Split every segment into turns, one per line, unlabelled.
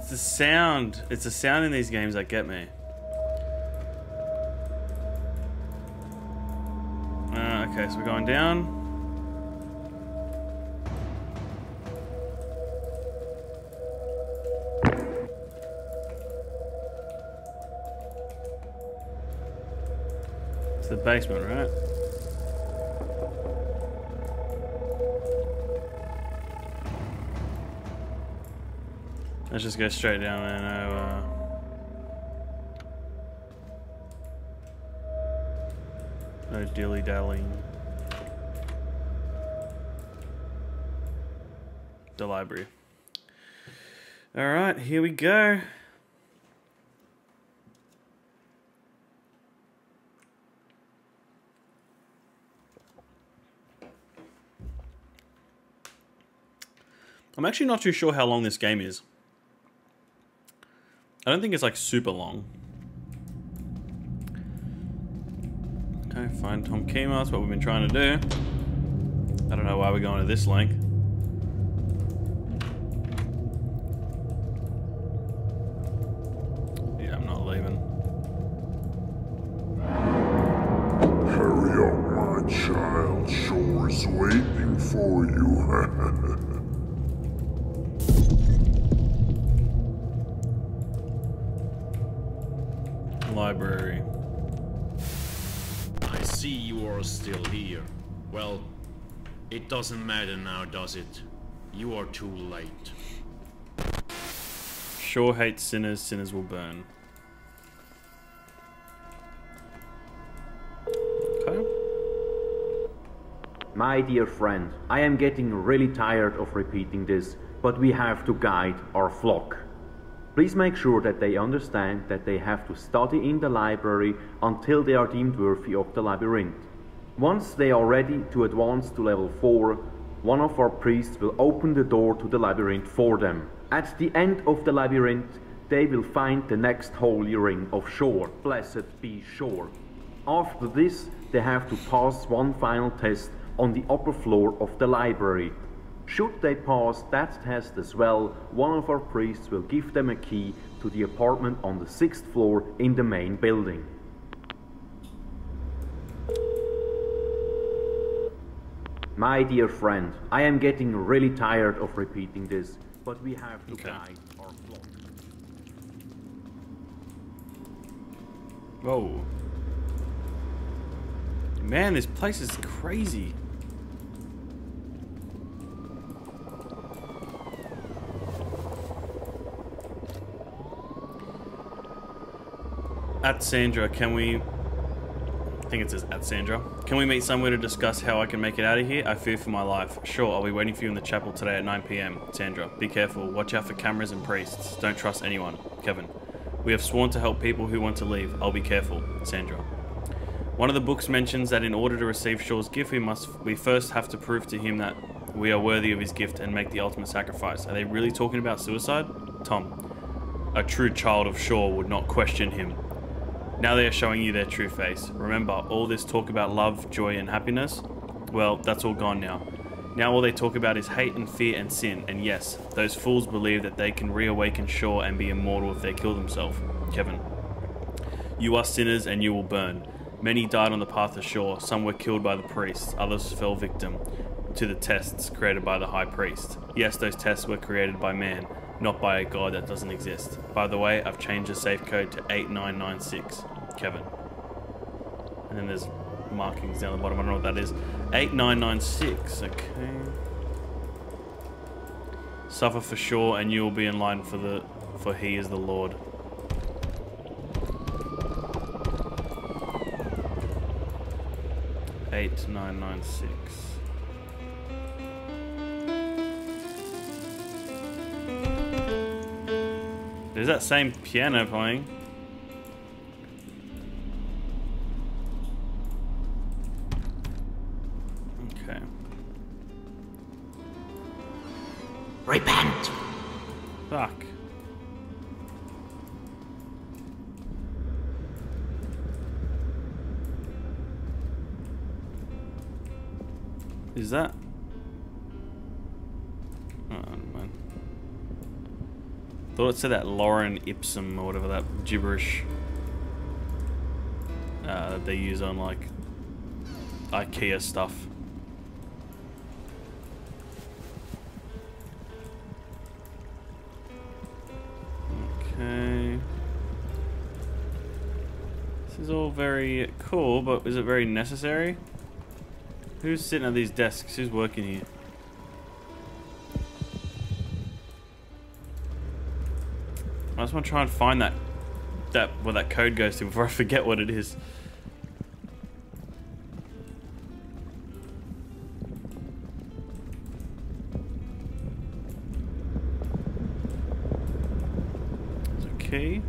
It's the sound. It's the sound in these games that get me. Okay, so we're going down. It's the basement, right? Let's just go straight down there. No dilly-dallying. The library. Alright, here we go. I'm actually not too sure how long this game is. I don't think it's like super long. Okay, find Tom Kima, that's what we've been trying to do. I don't know why we're going to this link. Yeah, I'm not leaving.
Hurry up, my child. Shore's waiting for you.
Library.
I see you are still here. Well, it doesn't matter now, does it? You are too late.
Shore hates sinners, sinners will burn. Okay.
My dear friend, I am getting really tired of repeating this, but we have to guide our flock. Please make sure that they understand that they have to study in the library until they are deemed worthy of the labyrinth. Once they are ready to advance to level 4, one of our priests will open the door to the labyrinth for them. At the end of the labyrinth, they will find the next holy ring of Shore. Blessed be Shore. After this, they have to pass one final test on the upper floor of the library. Should they pass that test as well, one of our priests will give them a key to the apartment on the 6th floor in the main building. My dear friend, I am getting really tired of repeating this, but we have to guide our flock.
Whoa. Man, this place is crazy. At Sandra, can we... I think it says at Sandra. Can we meet somewhere to discuss how I can make it out of here? I fear for my life. Sure, I'll be waiting for you in the chapel today at 9 PM. Sandra, be careful. Watch out for cameras and priests. Don't trust anyone. Kevin, we have sworn to help people who want to leave. I'll be careful. Sandra. One of the books mentions that in order to receive Shore's gift, we first have to prove to him that we are worthy of his gift and make the ultimate sacrifice. Are they really talking about suicide? Tom, a true child of Shore would not question him. Now they are showing you their true face. Remember, all this talk about love, joy, and happiness? Well, that's all gone now. Now all they talk about is hate and fear and sin, and yes, those fools believe that they can reawaken Shore and be immortal if they kill themselves. Kevin. You are sinners and you will burn. Many died on the path of Shore, some were killed by the priests, others fell victim to the tests created by the high priest. Yes, those tests were created by man, not by a god that doesn't exist. By the way, I've changed the safe code to 8996. Kevin. And then there's markings down the bottom. I don't know what that is. 8996. Okay. Suffer for Shore, and you will be in line for he is the Lord. Eight nine nine six. There's that same piano playing. Okay.
Repent!
Fuck. Is that? Oh, man. Thought it said that Lorem Ipsum or whatever that gibberish that they use on like IKEA stuff. Okay. This is all very cool, but is it very necessary? Who's sitting at these desks? Who's working here? I just want to try and find where that code goes to before I forget what it is. Is it a key?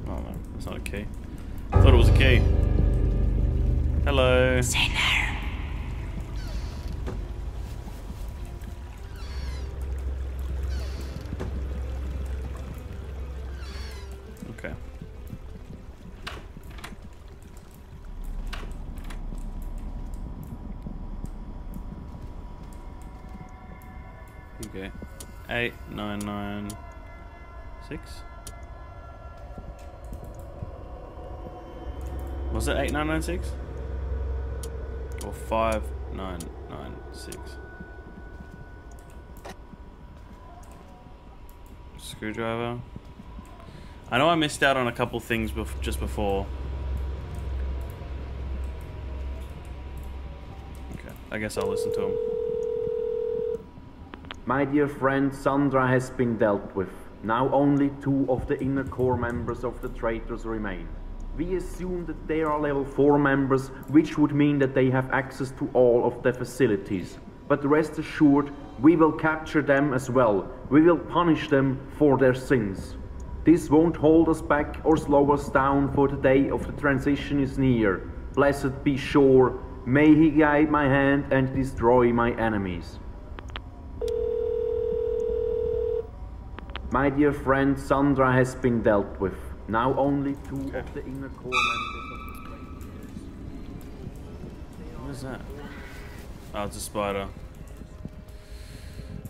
Oh no, it's not a key. I thought it was a key. Hello.
Say no.
Okay. Okay. 8996. Was it 8996? Or 5996? Screwdriver. I know I missed out on a couple things just before. Okay, I guess I'll listen to him.
My dear friend, Sandra has been dealt with. Now only 2 of the inner core members of the traitors remain. We assume that they are level 4 members, which would mean that they have access to all of the facilities. But rest assured, we will capture them as well. We will punish them for their sins. This won't hold us back or slow us down, for the day of the transition is near. Blessed be Shore. May he guide my hand and destroy my enemies. My dear friend, Sandra has been dealt with. Now only 2 of the inner core members of the traitors.
What is that? Oh, it's a spider.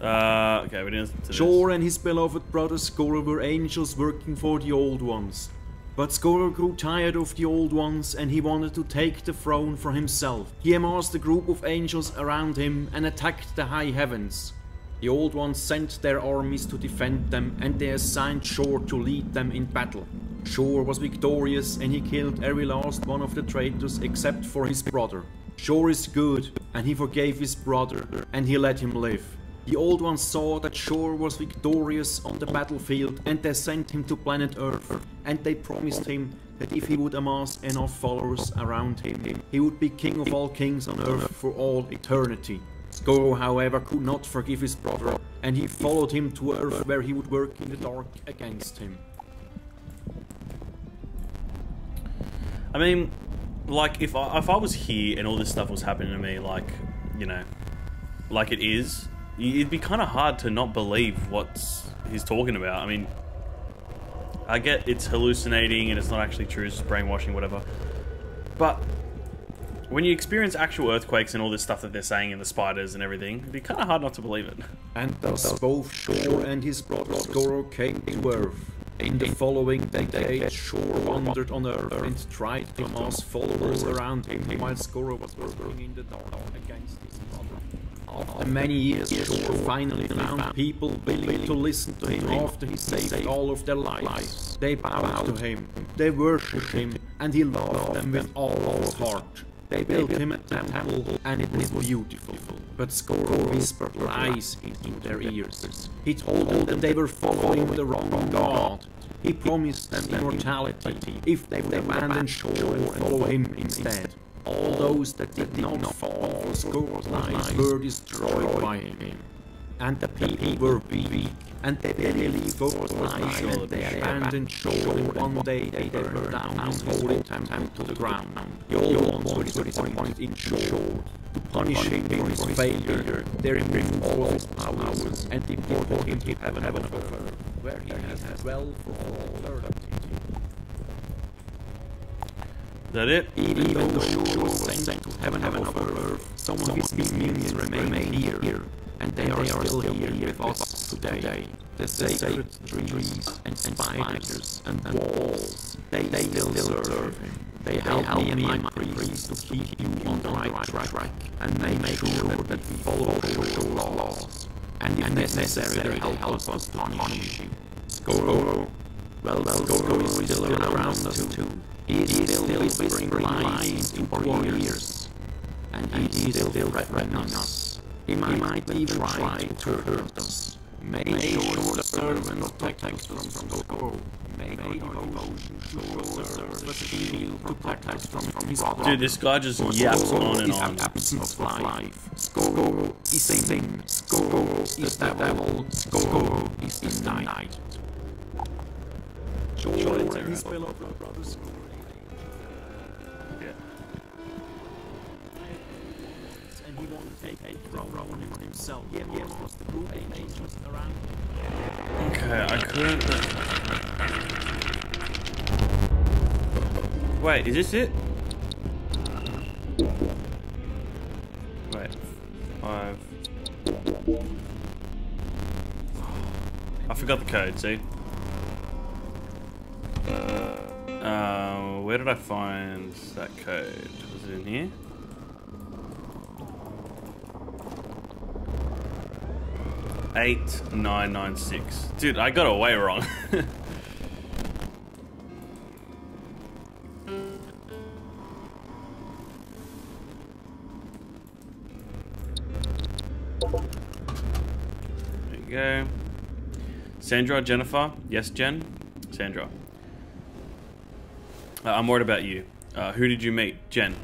Okay, we didn't listen to this.
Shore and his beloved brother Scorer were angels working for the Old Ones. But Scorer grew tired of the Old Ones and he wanted to take the throne for himself. He amassed a group of angels around him and attacked the high heavens. The Old Ones sent their armies to defend them and they assigned Shore to lead them in battle. Shore was victorious and he killed every last one of the traitors except for his brother. Shore is good and he forgave his brother and he let him live. The Old Ones saw that Shore was victorious on the battlefield and they sent him to planet Earth, and they promised him that if he would amass enough followers around him, he would be king of all kings on Earth for all eternity. Scorer, however, could not forgive his brother, and he followed him to Earth where he would work in the dark against him.
I mean, like, if I was here and all this stuff was happening to me, like, you know, like it is, it'd be kind of hard to not believe what he's talking about. I mean, I get it's hallucinating and it's not actually true, it's just brainwashing, whatever. But when you experience actual earthquakes and all this stuff that they're saying and the spiders and everything, it'd be kind of hard not to believe it.
And thus both Shore and his brother Scorer came to Earth. In the following decade, Shore wandered on Earth and tried to amass followers around him while Scorer was working in the dark against his brother. After many years, Shore finally found people willing to listen to him after he saved all of their lives. They bowed to him, they worshipped him, and he loved them with all his heart. They built him a temple, and it was beautiful. But Scorer whispered lies into their ears. He told them that they were following the wrong god. He promised them immortality if they would abandon Shore and follow him instead. All those that did not fall for Scorer's lies were destroyed by him. And the people were weak, and they believed Scorer's lies, and they abandoned Shore, and one day they burned down his holy temple to the ground. The Old Ones were disappointed in Shore. To punish him for his failure, they removed all of his powers and deported him to heaven of earth, where he has dwelt for all eternity.
Is that it?
Even though Shore was sent to heaven of earth, some of his minions remain here, and they are still here with us today. The sacred trees and spiders and walls, they still serve him. They help me and my priest to keep you on the right track and make sure that we follow your laws. And if necessary, they help us to punish you. Skoro, well, Skoro is still around us too. He is still whispering lies into our ears, and he is still threatening us. He might even try to hurt us. Make sure the servant protect us from Skoro. Make devotion to your servant shield protect us from his brother.
Dude, this guy just yaps on and on.
Absence of life. Skoro is sin. Skoro is the devil. Skoro is the night. Sure, and his fellow brothers.
Yeah.
And he won't take it from himself. Yeah, was the group angels around.
Okay, I couldn't. Wait, is this it? Wait, 5. I forgot the code. See. Where did I find that code? Was it in here? $8996. Dude, I got it way wrong. There you go. Sandra, Jennifer. Yes, Jen. Sandra. I'm worried about you. Who did you meet? Jen.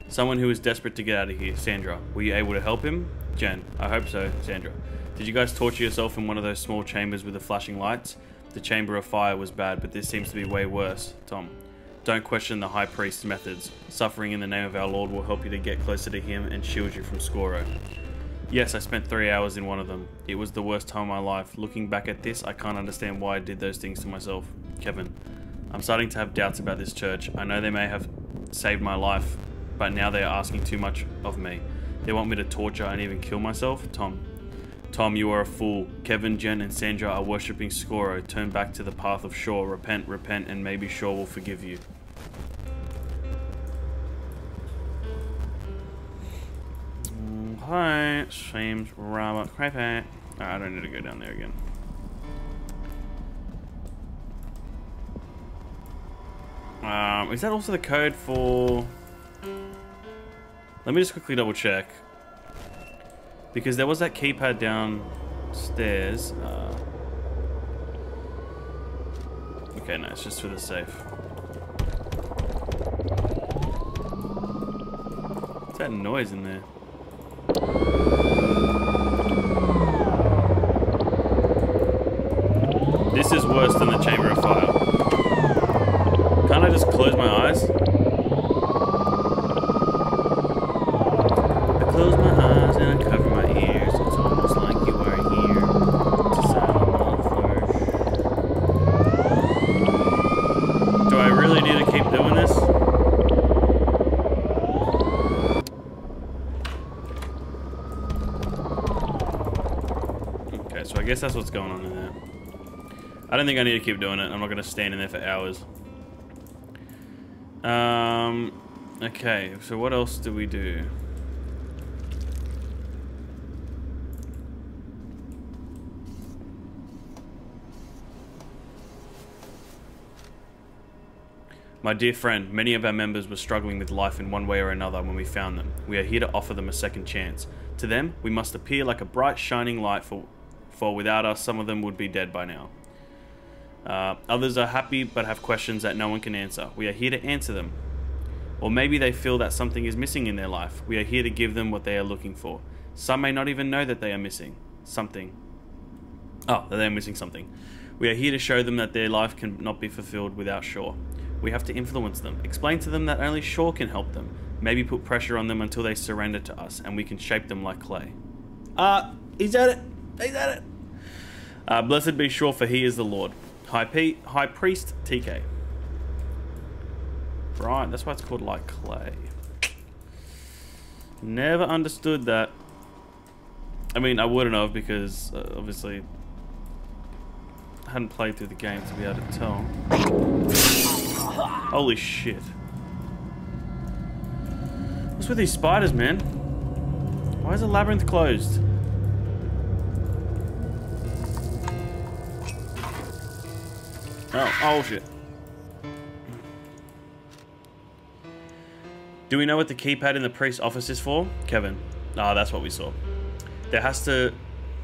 Someone who was desperate to get out of here. Sandra. Were you able to help him? Jen. I hope so. Sandra. Did you guys torture yourself in one of those small chambers with the flashing lights? The chamber of fire was bad, but this seems to be way worse. Tom. Don't question the high priest's methods. Suffering in the name of our Lord will help you to get closer to him and shield you from Skoro. Yes, I spent 3 hours in one of them. It was the worst time of my life. Looking back at this, I can't understand why I did those things to myself. Kevin. I'm starting to have doubts about this church. I know they may have saved my life, but now they are asking too much of me. They want me to torture and even kill myself? Tom. Tom, you are a fool. Kevin, Jen, and Sandra are worshipping Skoro. Turn back to the path of Shaw. Repent, and maybe Shaw will forgive you. Hi, seems rather creepy. I don't need to go down there again. Is that also the code for... Let me just quickly double check. Because there was that keypad downstairs. Okay, no, it's just for the safe. What's that noise in there? This is worse than the Chamber of Fire. Can't I just close my eyes? I close my eyes and I cover my ears. It's almost like you are here to sound on flourish. Do I really need to keep doing this? Okay, so I guess that's what's going on in there. I don't think I need to keep doing it. I'm not going to stand in there for hours. Okay, so what else do we do? My dear friend, many of our members were struggling with life in one way or another when we found them. We are here to offer them a second chance. To them, we must appear like a bright, shining light, for without us, some of them would be dead by now. Others are happy but have questions that no one can answer. We are here to answer them. Or maybe they feel that something is missing in their life. We are here to give them what they are looking for. Some may not even know that they are missing something. Oh, that they are missing something. We are here to show them that their life cannot be fulfilled without Shaw. We have to influence them. Explain to them that only Shaw can help them. Maybe put pressure on them until they surrender to us, and we can shape them like clay. He's at it. He's at it. Blessed be Shaw, for he is the Lord. High Priest TK. Right, that's why it's called like clay. Never understood that. I mean, I wouldn't have because obviously I hadn't played through the game to be able to tell. Holy shit. What's with these spiders, man? Why is the labyrinth closed? Oh shit. Do we know what the keypad in the priest's office is for? Kevin. Ah, that's what we saw. There has to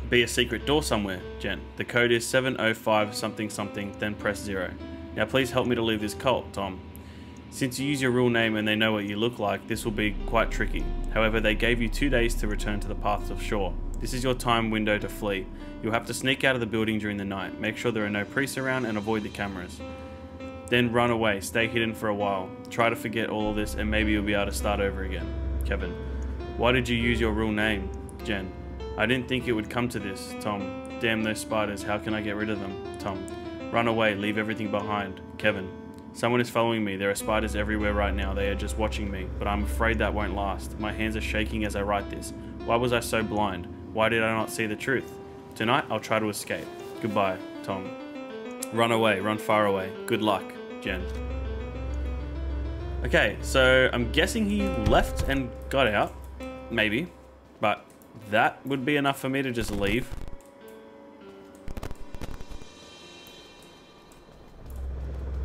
be a secret door somewhere, Jen. The code is 705 something something, then press 0. Now please help me to leave this cult, Tom. Since you use your real name and they know what you look like, this will be quite tricky. However, they gave you 2 days to return to the paths of shore. This is your time window to flee. You'll have to sneak out of the building during the night. Make sure there are no priests around and avoid the cameras. Then run away. Stay hidden for a while. Try to forget all of this and maybe you'll be able to start over again. Kevin. Why did you use your real name? Jen. I didn't think it would come to this. Tom. Damn those spiders. How can I get rid of them? Tom. Run away. Leave everything behind. Kevin. Someone is following me. There are spiders everywhere right now. They are just watching me. But I'm afraid that won't last. My hands are shaking as I write this. Why was I so blind? Why did I not see the truth? Tonight, I'll try to escape. Goodbye, Tom. Run away. Run far away. Good luck, Jen. Okay, so I'm guessing he left and got out. Maybe. But that would be enough for me to just leave.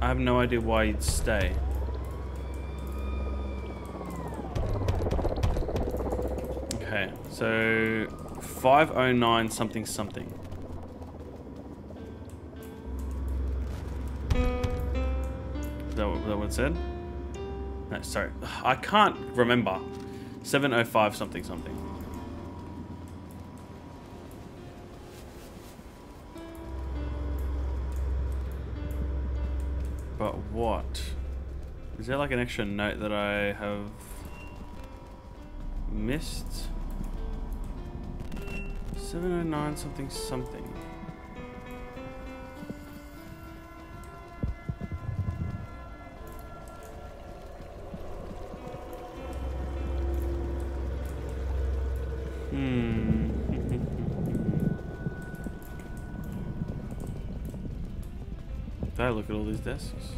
I have no idea why you'd stay. Okay, so 509 something something. Is that what it said? No, sorry. I can't remember. 705 something something. But what? Is there like an extra note that I have missed? 709 something something. Did I look at all these desks?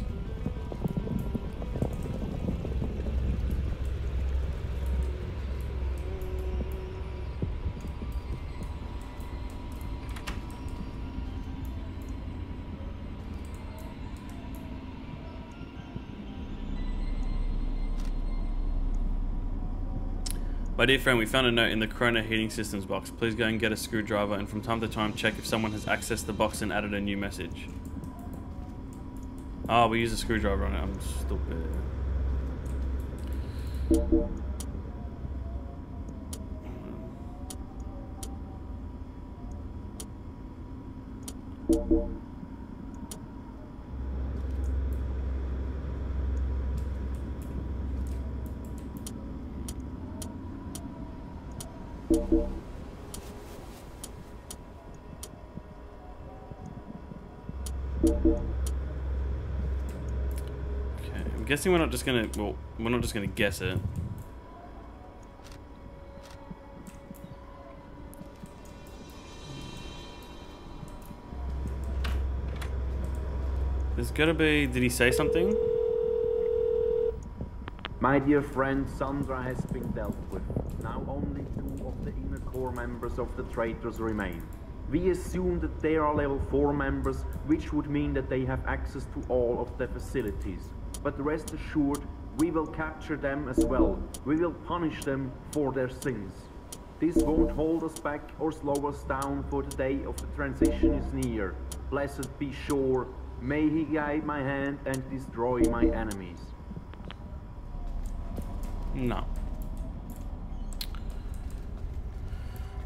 My dear friend, we found a note in the Corona heating systems box. Please go and get a screwdriver and from time to time check if someone has accessed the box and added a new message. Oh, we use a screwdriver on it. I'm stupid. I'm guessing we're not just gonna, well, we're not just gonna guess it. There's gotta be, did he say something?
My dear friend, Sandra has been dealt with. Now only 2 of the inner core members of the traitors remain. We assume that they are level 4 members, which would mean that they have access to all of the facilities. But rest assured, we will capture them as well. We will punish them for their sins. This won't hold us back or slow us down, for the day of the transition is near. Blessed be Shore. May he guide my hand and destroy my enemies.
No.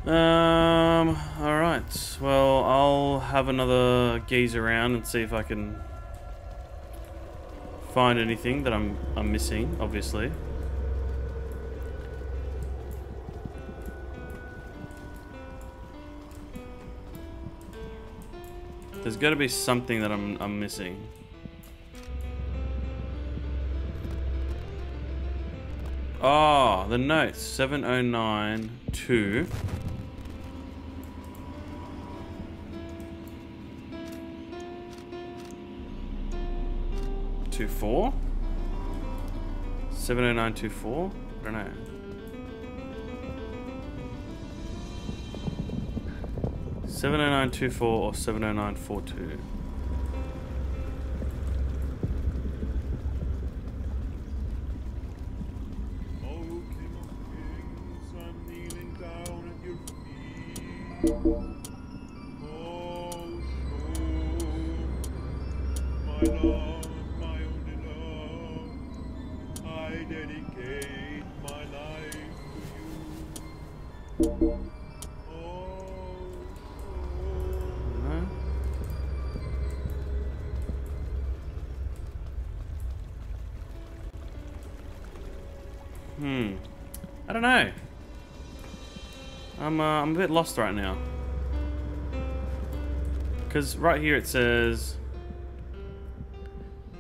Alright. Well, I'll have another gaze around and see if I can find anything that I'm missing, obviously. There's got to be something that I'm missing. Oh, the notes 709 to 70924? 70924? I don't know. 70924 or 70942? I don't know. I'm a bit lost right now. Because right here it says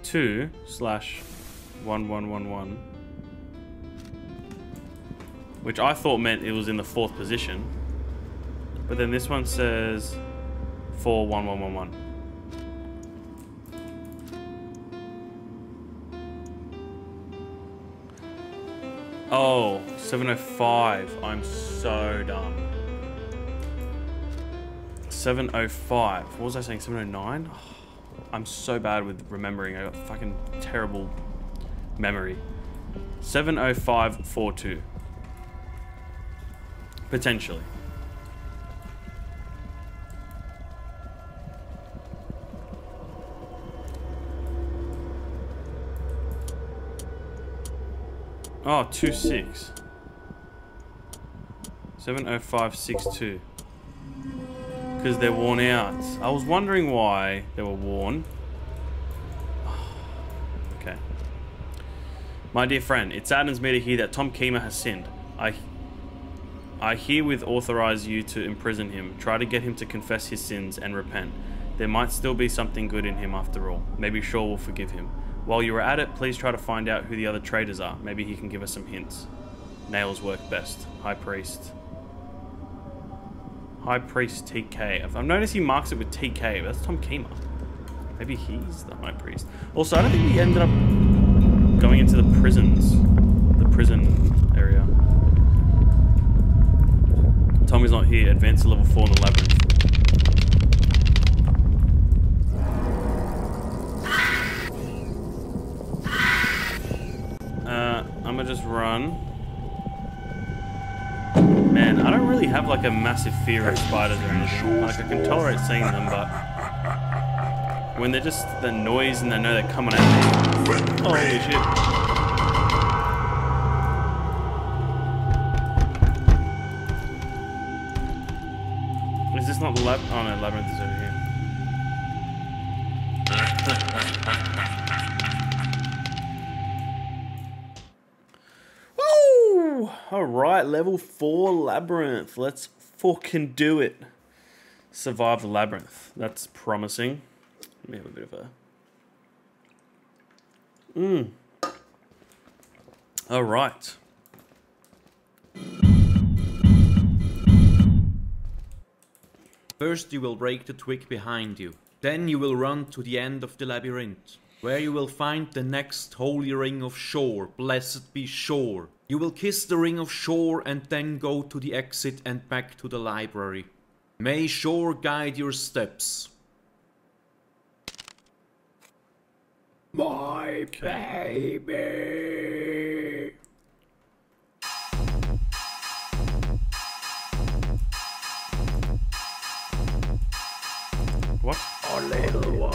2/1111, which I thought meant it was in the 4th position. But then this one says 41111. Oh, 705. I'm so dumb. 705. What was I saying? 709? Oh, I'm so bad with remembering. I got fucking terrible memory. 70542. Potentially. Oh, 26. 70562. Because they're worn out. I was wondering why they were worn. Okay. My dear friend, it saddens me to hear that Tom Keemer has sinned. I herewith authorize you to imprison him. Try to get him to confess his sins and repent. There might still be something good in him after all. Maybe Shaw will forgive him. While you are at it, please try to find out who the other traitors are. Maybe he can give us some hints. Nails work best. High Priest. High Priest TK. I've noticed he marks it with TK, but that's Tom Keemer. Maybe he's the High Priest. Also, I don't think we ended up going into the prisons. The prison area. Tommy's not here. Advance to level 4 in the labyrinth. I'm gonna just run. Man, I don't really have like a massive fear of spiders or anything. Like, I can tolerate seeing them, but when they're just the noise and I know they're coming at me. Holy shit. Is this not the lab? Oh no, labyrinth is over here. Alright, level 4 labyrinth. Let's fucking do it. Survive the labyrinth. That's promising. Let me have a bit of a... Alright.
First you will break the twig behind you. Then you will run to the end of the labyrinth, where you will find the next holy ring of Shore. Blessed be Shore. You will kiss the ring of Shore and then go to the exit and back to the library. May Shore guide your steps.
My baby.
What?
Our little one.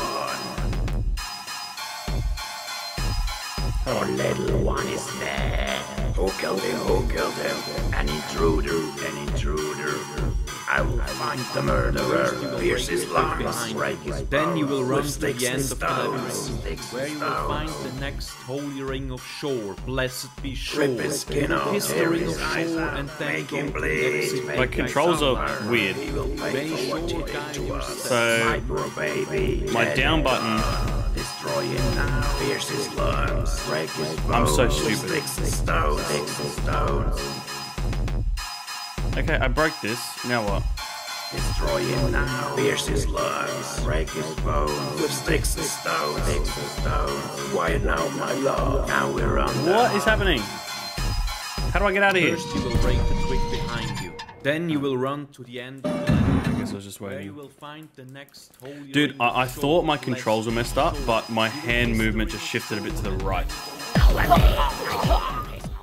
Our little one is dead. Who killed him? Who killed him? An intruder. An intruder. I will find the murderer, pierce his lungs, break his bones.
Then you will run to the
sticks
end
and
of the
stones,
labyrinth, where you will find the next holy ring of Shore. Blessed be Shore.
Rip his skin off,
Kiss the
tear
ring
his
of
eyes
Shore
out,
and then
make
go
him
to the
bleed,
exit.
make
My
him
controls are
suffer.
weird.
He will pay
May
for what he
Shore
did
guide
to
your
us.
steps.
So,
My poor baby.
my down button...
Destroy him now, pierce his lungs, break his bones.
I'm so stupid.
Sticks and stones, sticks and stones.
Okay, I broke this. Now what?
Destroy him now. Pierce his lungs. Break his bones. With sticks and stones. Sticks and stones. Quiet now, my love. Now we're on the
What is happening? How do I get out of here?
First, you will break the twig behind you. Then you will run to the end of the land.
I guess I was just
Where you
waiting.
will find the next hole.
Dude, I thought my controls were messed up, but my hand movement just shifted a bit to the right.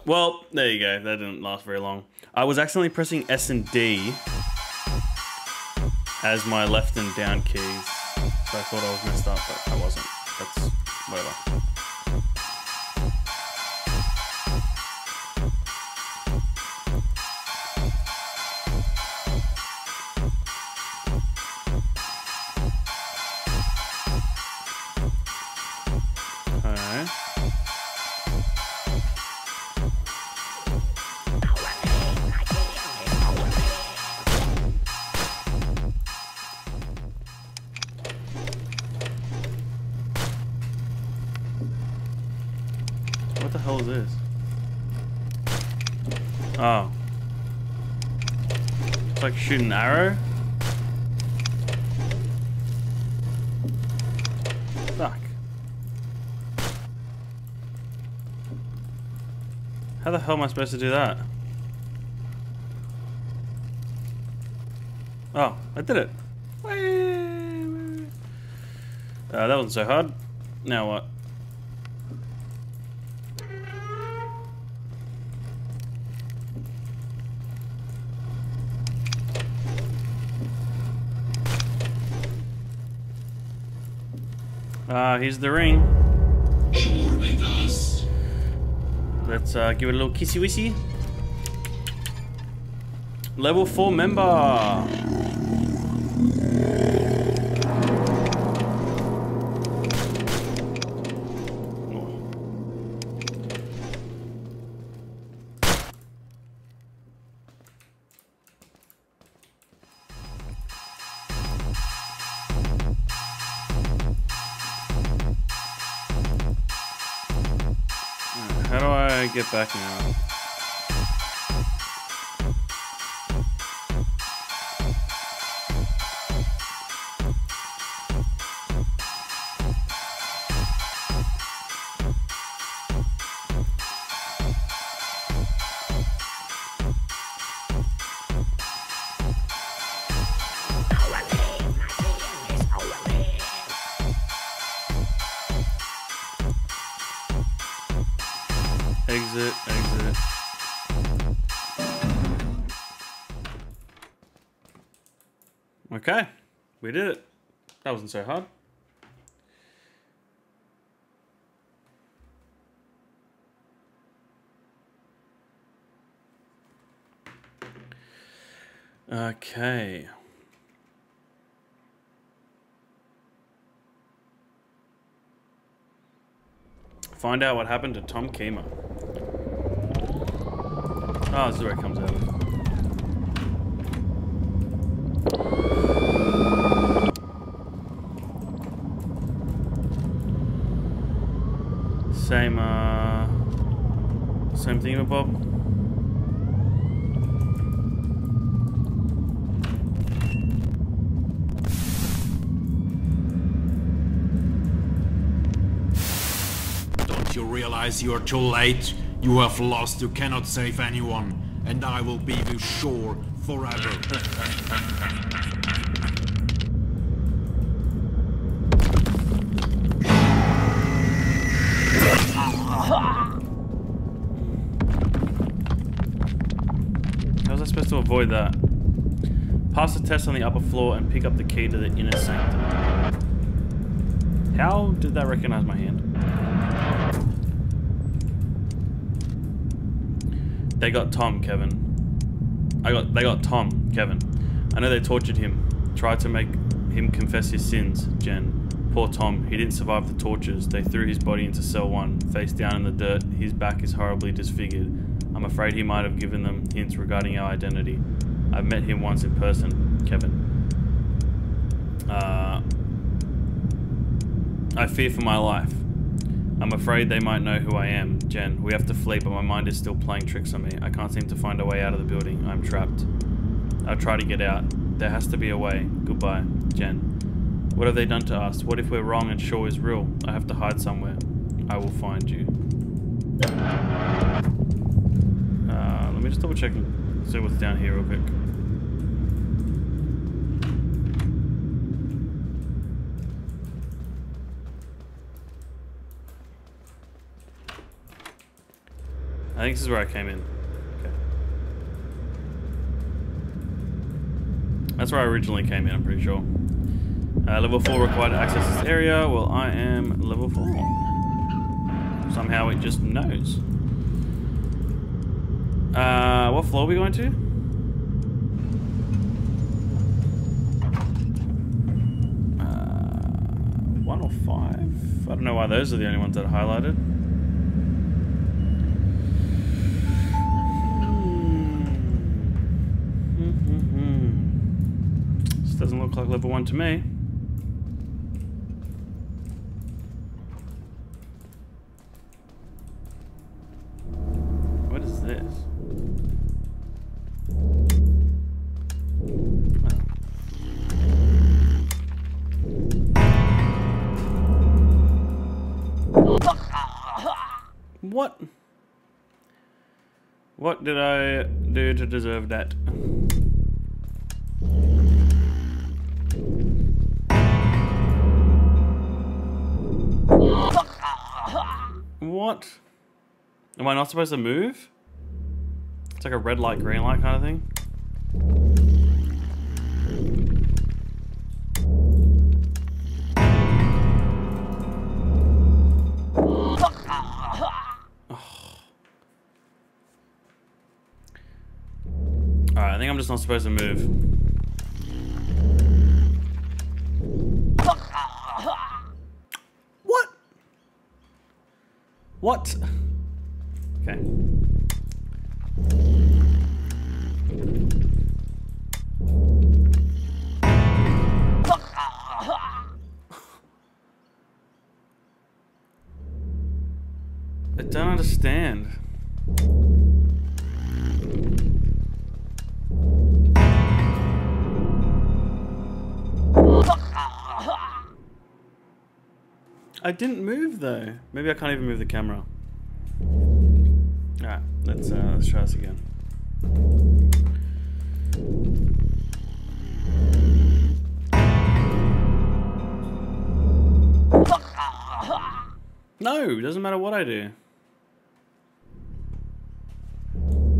Well, there you go. That didn't last very long. I was accidentally pressing S and D as my left and down keys. So I thought I was messed up, but I wasn't. That's whatever. Alright. What the hell is this? Oh. It's like shooting an arrow? Fuck. How the hell am I supposed to do that? Oh, I did it. That wasn't so hard. Now what? Here's the ring.
with us.
Let's give it a little kissy wissy. Level 4 member. How do I get back now? Exit, exit. Okay, we did it. That wasn't so hard. Okay. Find out what happened to Tom Keema. Oh, this is where it comes out of. Same thingamabob.
You realize you're too late? You have lost, you cannot save anyone, and I will be with Shore forever.
How was I supposed to avoid that? Pass the test on the upper floor and pick up the key to the inner sanctum. How did that recognize my hand? They got Tom, Kevin. They got Tom, Kevin. I know they tortured him. Tried to make him confess his sins, Jen. Poor Tom, he didn't survive the tortures. They threw his body into cell 1, face down in the dirt. His back is horribly disfigured. I'm afraid he might have given them hints regarding our identity. I've met him once in person, Kevin. I fear for my life. I'm afraid they might know who I am. Jen, we have to flee, but my mind is still playing tricks on me. I can't seem to find a way out of the building. I'm trapped. I'll try to get out. There has to be a way. Goodbye, Jen. What have they done to us? What if we're wrong and Shaw is real? I have to hide somewhere. I will find you. Let me just double check and see what's down here real quick. I think this is where I came in. Okay. That's where I originally came in, I'm pretty sure. Level 4 required to access this area. Well, I am level 4. Somehow it just knows. What floor are we going to? 1 or 5? I don't know why those are the only ones that are highlighted. This doesn't look like level 1 to me. What is this? What? What did I do to deserve that? What? Am I not supposed to move? It's like a red light, green light kind of thing. Alright, I think I'm just not supposed to move. What? What? Okay. I don't understand. I didn't move though. Maybe I can't even move the camera. Alright, let's try this again. No, it doesn't matter what I do.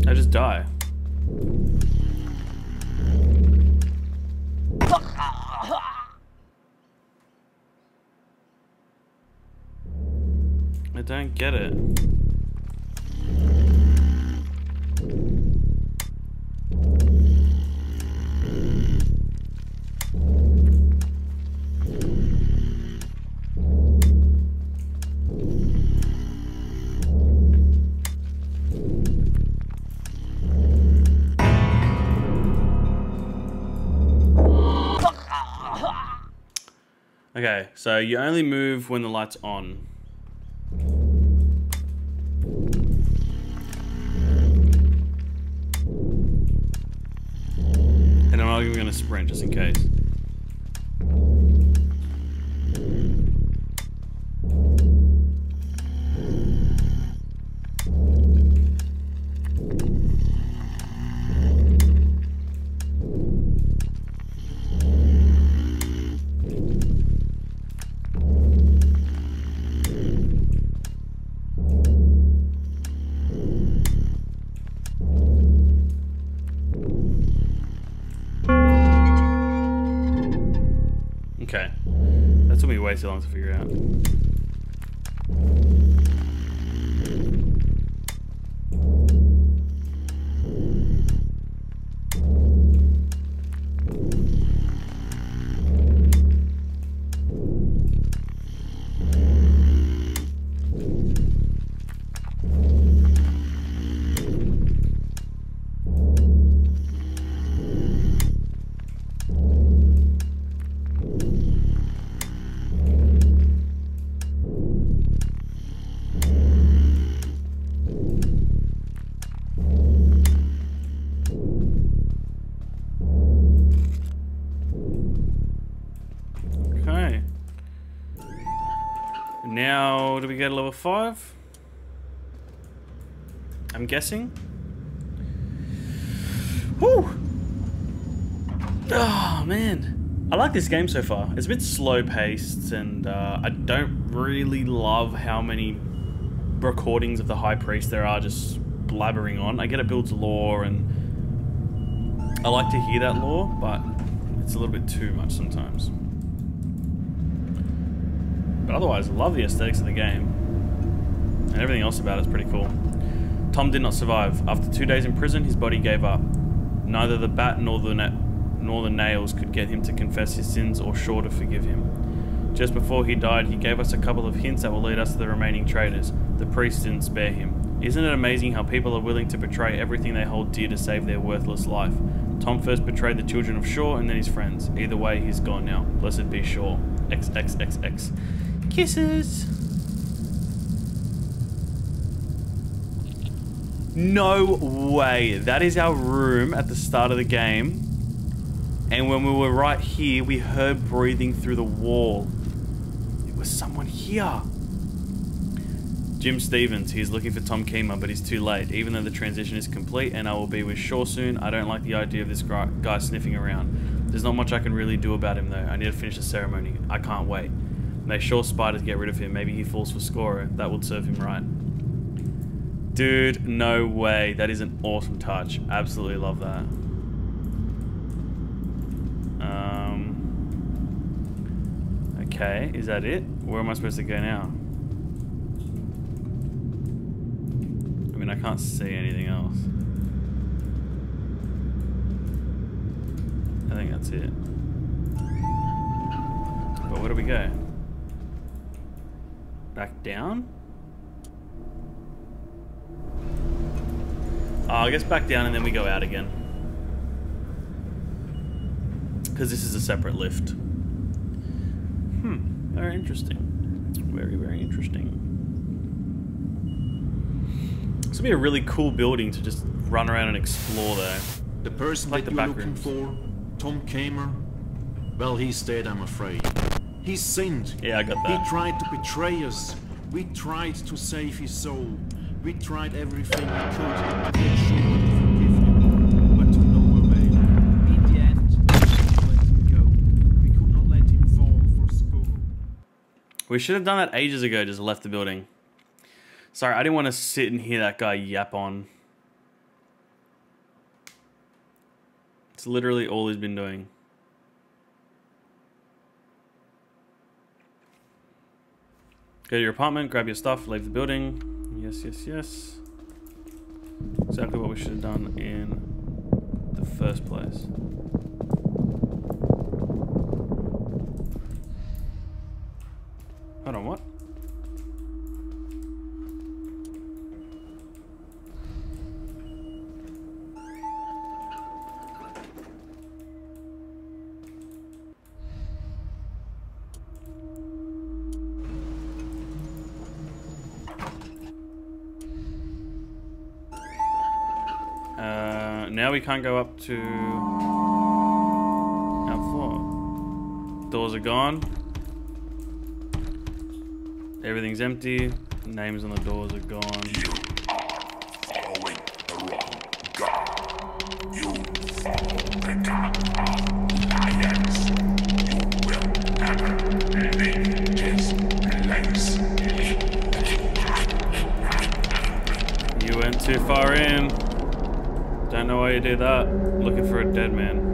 I just die. I don't get it. Okay, so you only move when the light's on. And I'm not even gonna sprint just in case. Okay, that took me way too long to figure out. Now, do we get a level 5? I'm guessing. Whew! Oh, man. I like this game so far. It's a bit slow-paced, and I don't really love how many recordings of the High Priest there are just blabbering on. I get it builds lore, and I like to hear that lore, but it's a little bit too much sometimes. But otherwise, I love the aesthetics of the game, and everything else about it is pretty cool. Tom did not survive. After 2 days in prison, his body gave up. Neither the bat nor the nails could get him to confess his sins or Shaw to forgive him. Just before he died, he gave us a couple of hints that will lead us to the remaining traitors. The priest didn't spare him. Isn't it amazing how people are willing to betray everything they hold dear to save their worthless life? Tom first betrayed the children of Shaw and then his friends. Either way, he's gone now. Blessed be Shaw. XXXX. Kisses! No way. That is our room at the start of the game. And when we were right here, we heard breathing through the wall. It was someone here. Jim Stevens, he's looking for Tom Keemer, but he's too late. Even though the transition is complete and I will be with Shaw soon, I don't like the idea of this guy sniffing around. There's not much I can really do about him though. I need to finish the ceremony. I can't wait. May Shaw spiders get rid of him. Maybe he falls for Scorer. That would serve him right. Dude, no way. That is an awesome touch. Absolutely love that. Okay, is that it? Where am I supposed to go now? I mean, I can't see anything else. I think that's it. But where do we go? Back down? Oh, I guess back down and then we go out again. Because this is a separate lift. Very interesting. Very, very interesting. This would be a really cool building to just run around and explore there.
The person
like
that
the
you're
back
looking
rooms.
for, Tom Keemer, well, he's dead, I'm afraid. He sinned.
Yeah, I got that.
He tried to betray us. We tried to save his soul. We tried everything we could to get sure to forgive him, but to no avail. In the end, we let him go. We could not let him fall for Skoro.
We should have done that ages ago, just left the building. Sorry, I didn't want to sit and hear that guy yap on. It's literally all he's been doing. Go to your apartment, grab your stuff, leave the building. Yes, yes, yes. Exactly what we should have done in the first place. Hold on, what? Now we can't go up to our floor. Doors are gone. Everything's empty. Names on the doors are gone.
You are following the wrong god. You follow the god of lions. You will never leave his place.
You went too far in. Don't know why you did that. Looking for a dead man.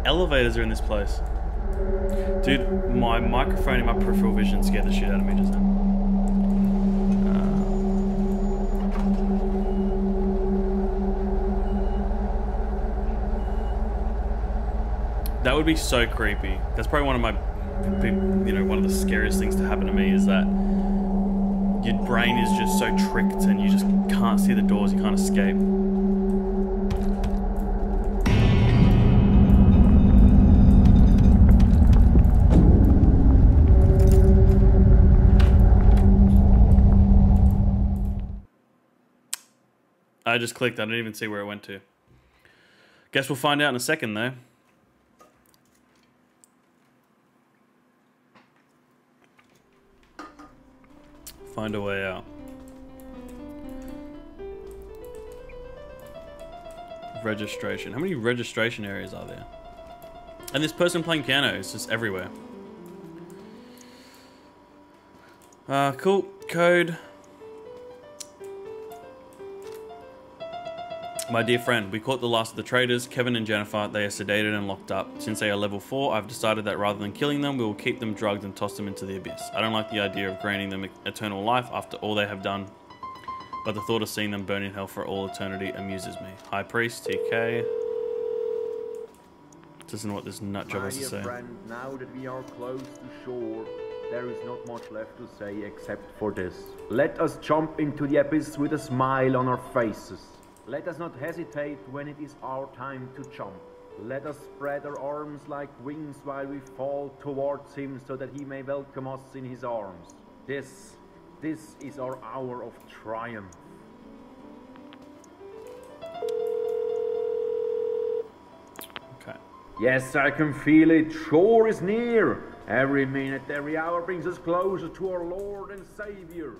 elevators are in this place? Dude, my microphone in my peripheral vision scared the shit out of me just then. That would be so creepy. That's probably one of my, one of the scariest things to happen to me is that your brain is just so tricked and you just can't see the doors, you can't escape. I just clicked, I didn't even see where it went to. Guess we'll find out in a second though. Find a way out. Registration. How many registration areas are there? And this person playing piano is just everywhere. Cool. Code. My dear friend, we caught the last of the traitors, Kevin and Jennifer. They are sedated and locked up. Since they are level 4, I've decided that rather than killing them, we will keep them drugged and toss them into the abyss. I don't like the idea of granting them eternal life after all they have done, but the thought of seeing them burn in hell for all eternity amuses me. High Priest, TK. Listen to what this nut job has to say.
Friend, now that we are close to shore, there is not much left to say except for this. Let us jump into the abyss with a smile on our faces. Let us not hesitate when it is our time to jump. Let us spread our arms like wings while we fall towards him so that he may welcome us in his arms. This is our hour of triumph.
Okay.
Yes, I can feel it. Shore is near. Every minute, every hour brings us closer to our Lord and Savior.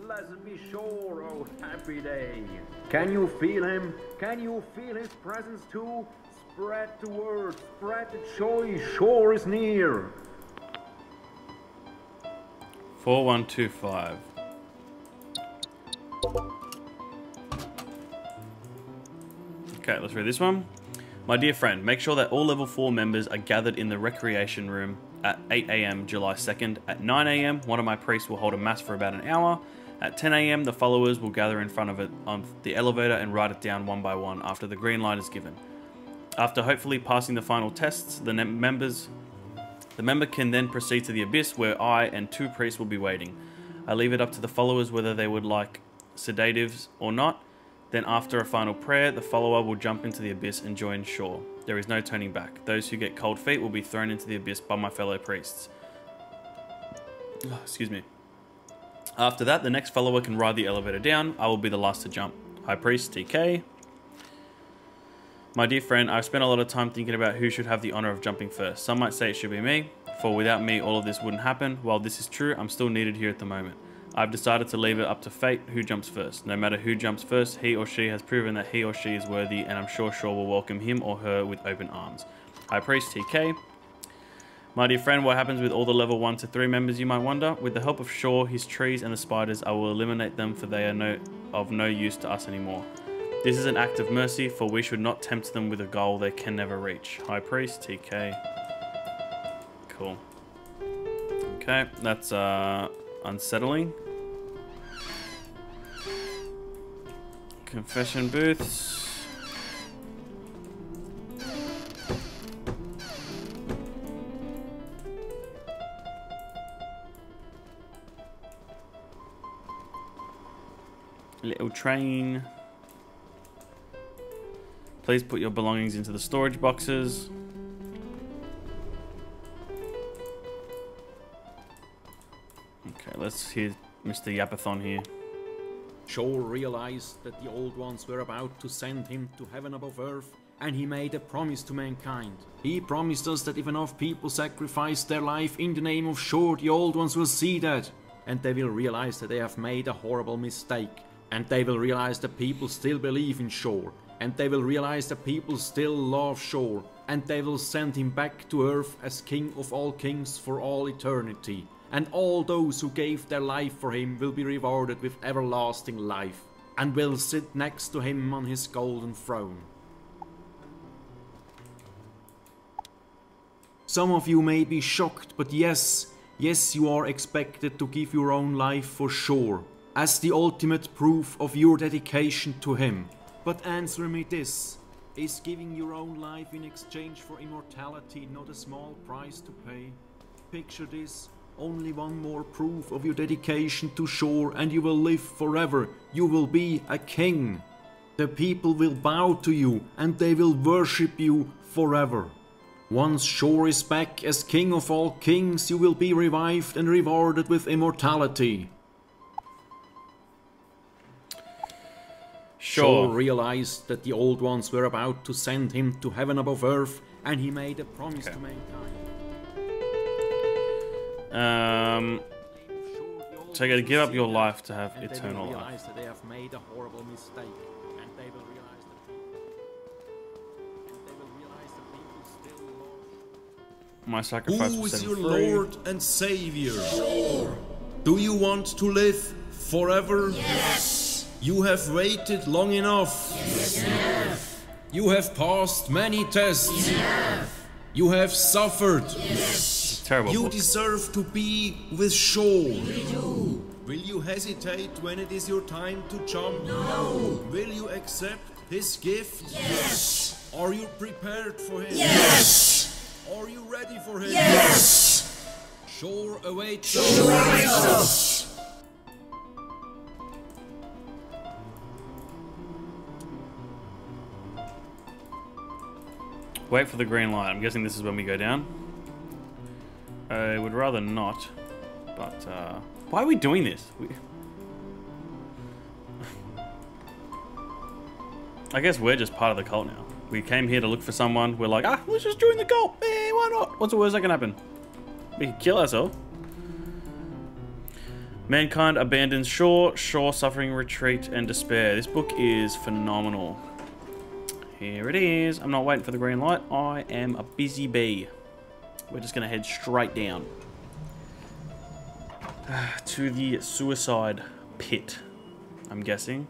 Blessed be shore, oh happy day. Can you feel him? Can you feel his presence too? Spread the word, spread the joy, shore is near.
4125. Okay, let's read this one. My dear friend, make sure that all level 4 members are gathered in the recreation room at 8 AM July 2nd. At 9 AM, one of my priests will hold a mass for about an hour. At 10 AM, the followers will gather in front of it on the elevator and write it down one by one after the green light is given. After hopefully passing the final tests, the member can then proceed to the abyss where I and 2 priests will be waiting. I leave it up to the followers whether they would like sedatives or not. Then after a final prayer, the follower will jump into the abyss and join shore. There is no turning back. Those who get cold feet will be thrown into the abyss by my fellow priests. Excuse me. After that, the next follower can ride the elevator down. I will be the last to jump. High Priest, TK. My dear friend, I've spent a lot of time thinking about who should have the honor of jumping first. Some might say it should be me, for without me all of this wouldn't happen. While this is true, I'm still needed here at the moment. I've decided to leave it up to fate who jumps first. No matter who jumps first, he or she has proven that he or she is worthy, and I'm sure Shaw will welcome him or her with open arms. High Priest, TK. My dear friend, what happens with all the level 1 to 3 members, you might wonder? With the help of Shaw, his trees, and the spiders, I will eliminate them, for they are of no use to us anymore. This is an act of mercy, for we should not tempt them with a goal they can never reach. High Priest, TK. Cool. Okay, that's unsettling. Confession booths. Little train. Please put your belongings into the storage boxes. Okay, let's hear Mr. Yapathon here.
Shaw realized that the Old Ones were about to send him to heaven above earth, and he made a promise to mankind. He promised us that if enough people sacrifice their life in the name of Shaw, the Old Ones will see that, and they will realize that they have made a horrible mistake. And they will realize that people still believe in Shaw, and they will realize that people still love Shaw, and they will send him back to earth as King of all kings for all eternity. And all those who gave their life for him will be rewarded with everlasting life, and will sit next to him on his golden throne. Some of you may be shocked, but yes, you are expected to give your own life for sure, as the ultimate proof of your dedication to him. But answer me this, is giving your own life in exchange for immortality not a small price to pay? Picture this, only one more proof of your dedication to shore and you will live forever. You will be a king. The people will bow to you and they will worship you forever. Once Shore is back as king of all kings, you will be revived and rewarded with immortality. Shore realized that the Old Ones were about to send him to heaven above earth, and he made a promise to mankind.
So you gotta give up your life to have eternal life.
They will realize that they have made a horrible mistake, and they will realize that people still love.
My sacrifice
Who
was
is
set
your
free.
Lord and Savior? Sure. Do you want to live forever?
Yes.
You have waited long enough.
Yes.
You have passed many tests.
Yes.
You have suffered.
Yes.
Terrible
You
book.
deserve to be with Shore.
We do.
Will you hesitate when it is your time to jump?
No.
Will you accept his gift?
Yes.
Are you prepared for him?
Yes.
Are you ready for him?
Yes.
Shore awaits.
Shore awaits us.
Wait for the green light. I'm guessing this is when we go down. I would rather not, but why are we doing this? I guess we're just part of the cult now. We came here to look for someone. We're like, let's just join the cult. Eh, why not? What's the worst that can happen? We can kill ourselves. Mankind abandons Shore, suffering, retreat, and despair. This book is phenomenal. Here it is. I'm not waiting for the green light. I am a busy bee. We're just going to head straight down to the suicide pit, I'm guessing.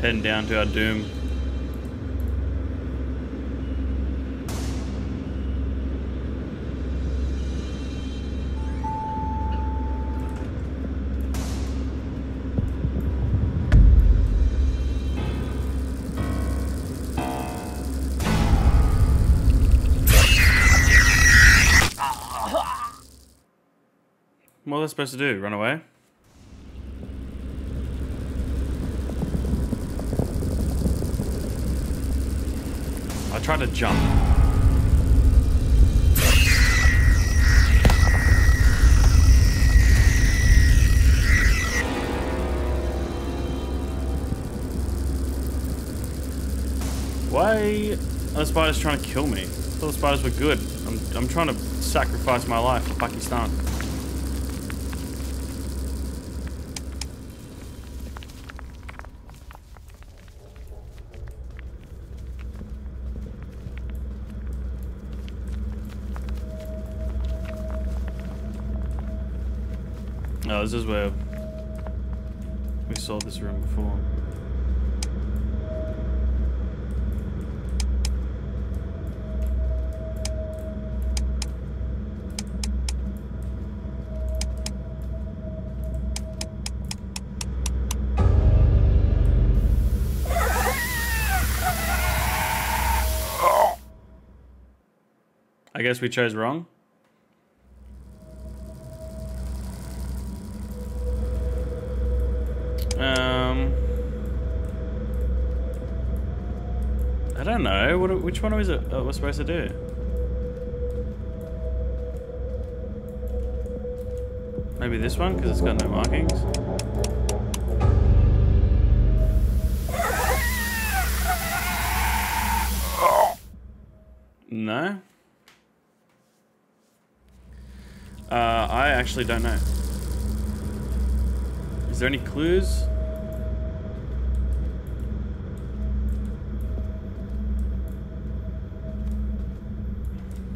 Heading down to our doom. What was I supposed to do? Run away? I tried to jump. Why are the spiders trying to kill me? I thought the spiders were good. I'm trying to sacrifice my life for Pakistan. No, this is where we saw this room before. I guess we chose wrong. I don't know. Which one was it? We're supposed to do? Maybe this one because it's got no markings. No. I actually don't know. Is there any clues?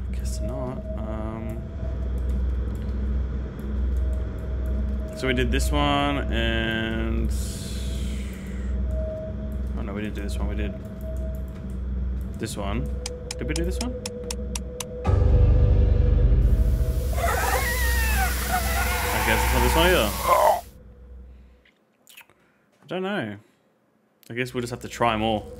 I guess So we did this one and... Oh no, we didn't do this one. We did this one. Did we do this one? I guess it's not this one either. I don't know. I guess we'll just have to try them all.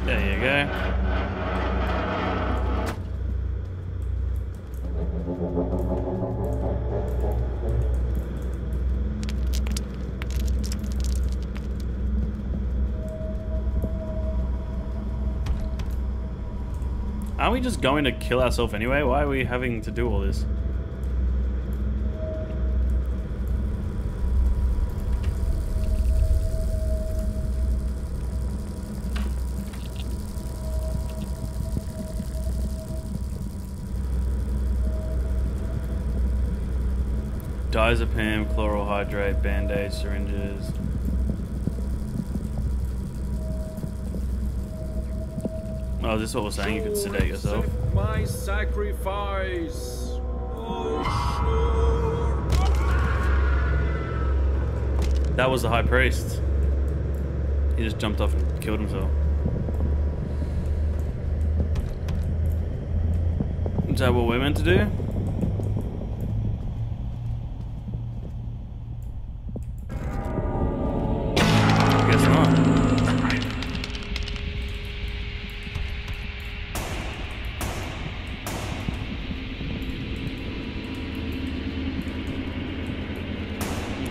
There you go. Aren't we just going to kill ourselves anyway? Why are we having to do all this? Diazepam, chloral hydrate, band-aids, syringes. Oh, is this what we're saying? You could sedate yourself.
Accept my sacrifice.
That was the high priest. He just jumped off and killed himself. Is that what we're meant to do? Guess not.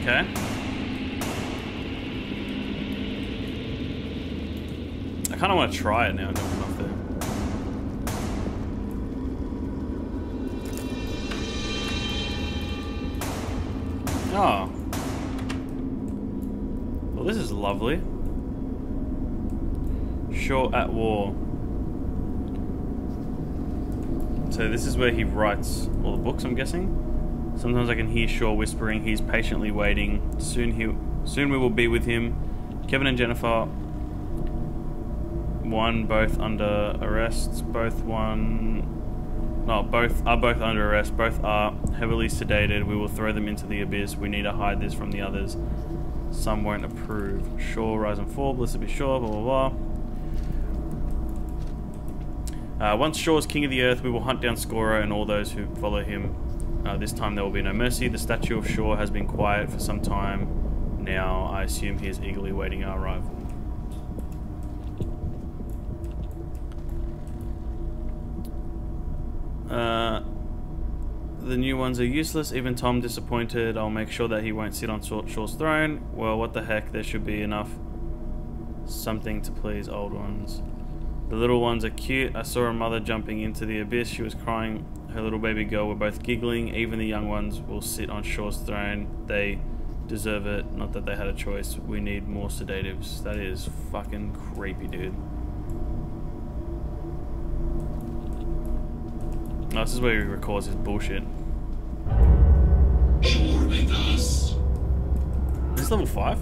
Okay. I kind of want to try it now, jumping off there. Oh. Well, this is lovely. Shaw at war. So this is where he writes all the books, I'm guessing. Sometimes I can hear Shaw whispering. He's patiently waiting. Soon we will be with him. Kevin and Jennifer, both under arrest. Both are under arrest. Both are heavily sedated. We will throw them into the abyss. We need to hide this from the others. Some won't approve. Shaw, rise and fall. Blessed be Shaw. Blah blah blah. Once Shaw is king of the earth, we will hunt down Scorer and all those who follow him. This time there will be no mercy. The statue of Shaw has been quiet for some time now. I assume he is eagerly waiting our arrival. The new ones are useless. Even Tom disappointed. I'll make sure that he won't sit on Shaw's throne. Well, what the heck? There should be enough something to please old ones. The little ones are cute. I saw a mother jumping into the abyss. She was crying. Her little baby girl were both giggling. Even the young ones will sit on Shaw's throne. They deserve it. Not that they had a choice. We need more sedatives. That is fucking creepy, dude. Oh, this is where he records his bullshit.
You're with us.
Is this level 5?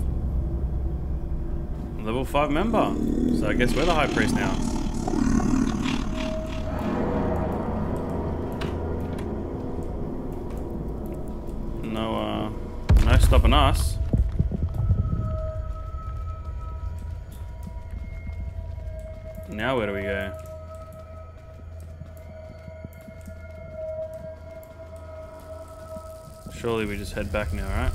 Level 5 member. So I guess we're the high priest now. No stopping us. Now where do we go? Surely we just head back now, right?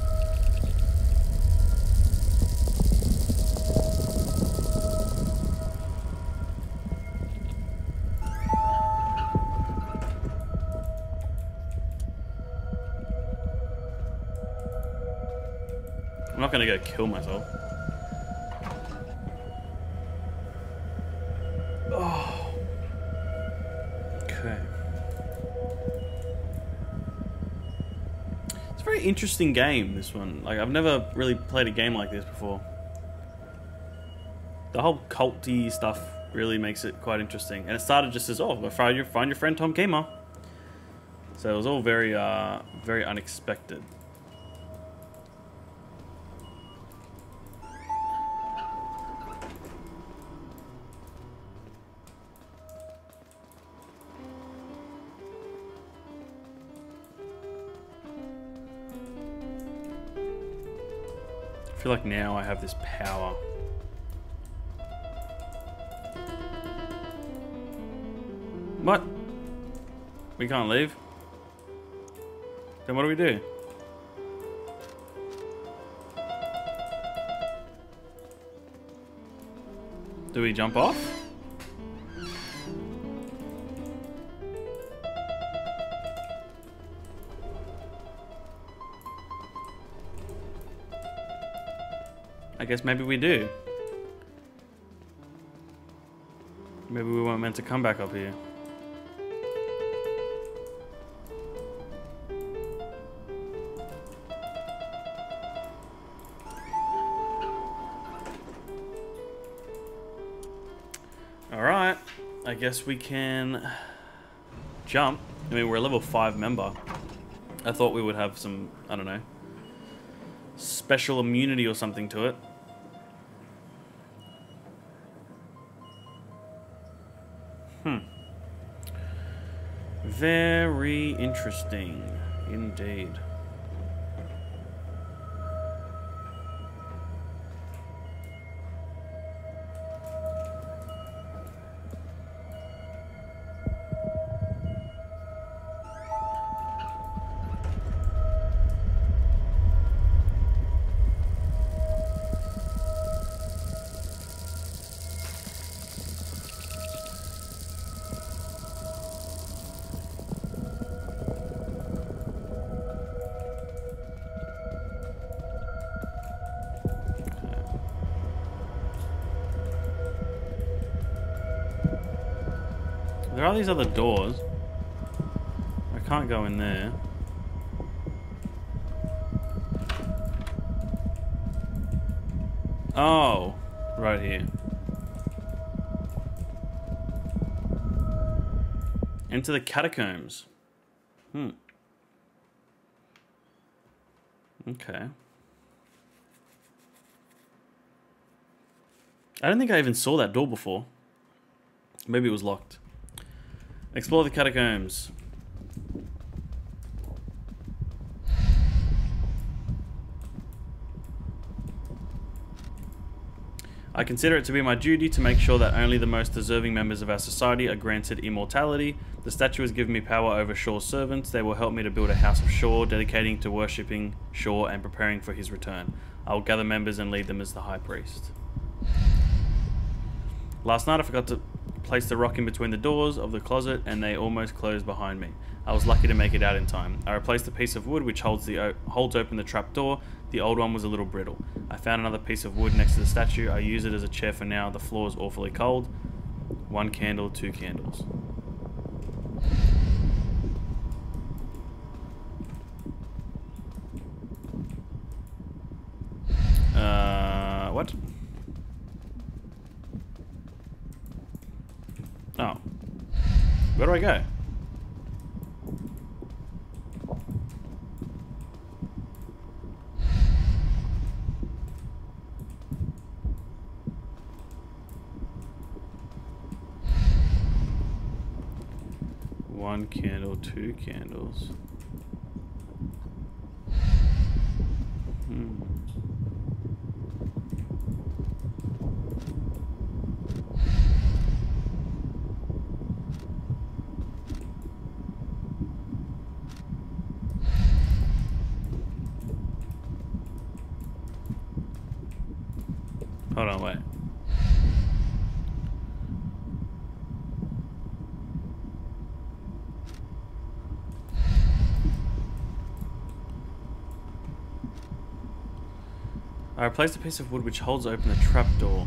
I'm not gonna go kill myself. Oh. Okay. very interesting game, this one. Like, I've never really played a game like this before. The whole culty stuff really makes it quite interesting. And it started just as, oh, find your friend Tom Gamer. So it was all very, very unexpected. I feel like now I have this power. What? We can't leave? Then what do we do? Do we jump off? I guess maybe we do. Maybe we weren't meant to come back up here. Alright, I guess we can jump. I mean, we're a level 5 member. I thought we would have some, I don't know, special immunity or something to it. Very interesting indeed. There are these other doors. I can't go in there. Oh, right here. Into the catacombs. Okay. I don't think I even saw that door before. Maybe it was locked. Explore the catacombs. I consider it to be my duty to make sure that only the most deserving members of our society are granted immortality. The statue has given me power over Shaw's servants. They will help me to build a house of Shaw, dedicating to worshipping Shaw and preparing for his return. I will gather members and lead them as the High Priest. Last night I forgot to place the rock in between the doors of the closet and they almost closed behind me. I was lucky to make it out in time. I replaced a piece of wood which holds open the trap door. The old one was a little brittle. I found another piece of wood next to the statue. I use it as a chair for now. The floor is awfully cold. 1 candle, 2 candles. What? Oh. Where do I go? One candle, 2 candles. Hold on, wait. I replaced a piece of wood which holds open the trapdoor.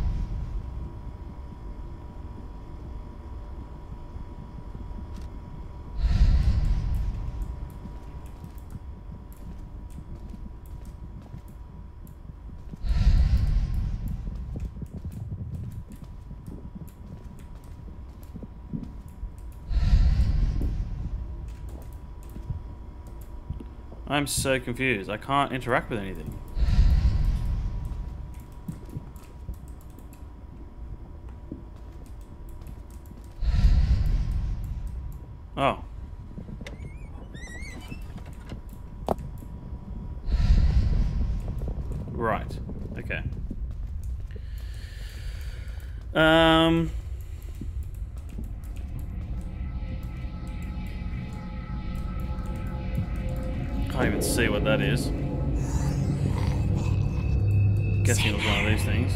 I'm so confused. I can't interact with anything. Oh. Right. Okay. Can't even see what that is. Guessing it was one of these things.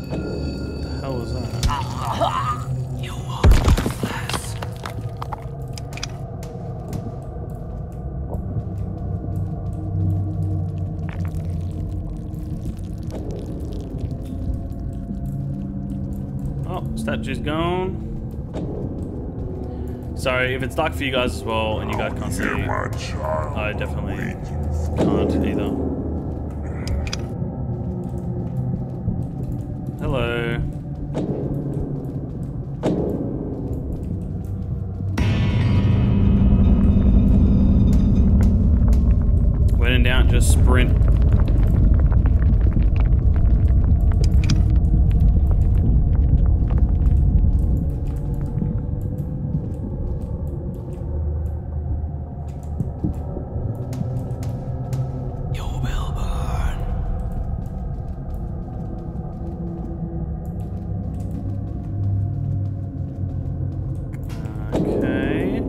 What the hell was that?
You are worthless.
Oh, statue's gone. Sorry if it's dark for you guys as well and you guys can't see. I definitely can't either. Hello. When in doubt, just sprint.
You will burn.
Okay.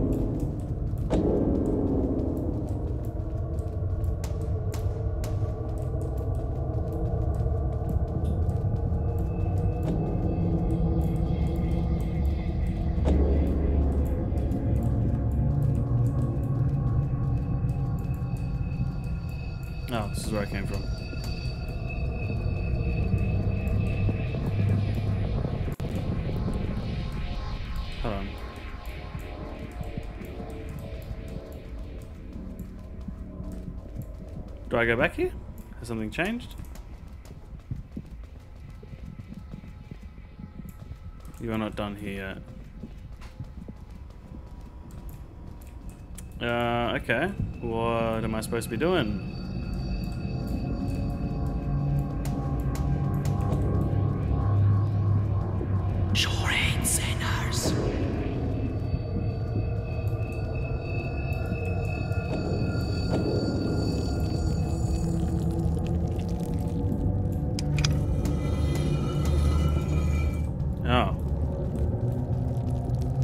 Oh, this is where I came from. Hold on. Do I go back here? Has something changed? You are not done here yet. Okay. What am I supposed to be doing?
Sure ain't sinners.
Oh.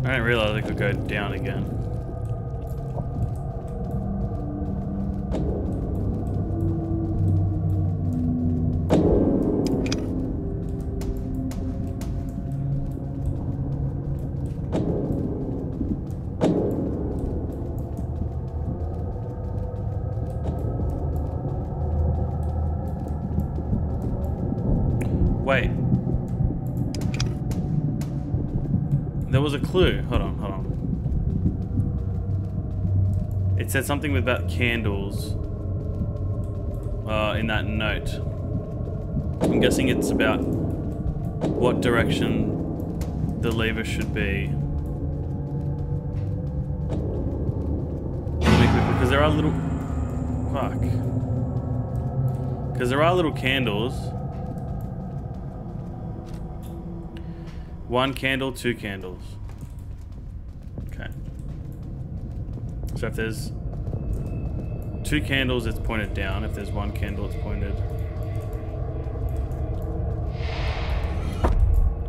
I didn't realize I could go down again. Wait. There was a clue. Hold on, hold on. It said something about candles in that note. I'm guessing it's about what direction the lever should be. Because there are little... Fuck. Because there are little candles. One candle, two candles. Okay. So if there's two candles, it's pointed down. If there's one candle, it's pointed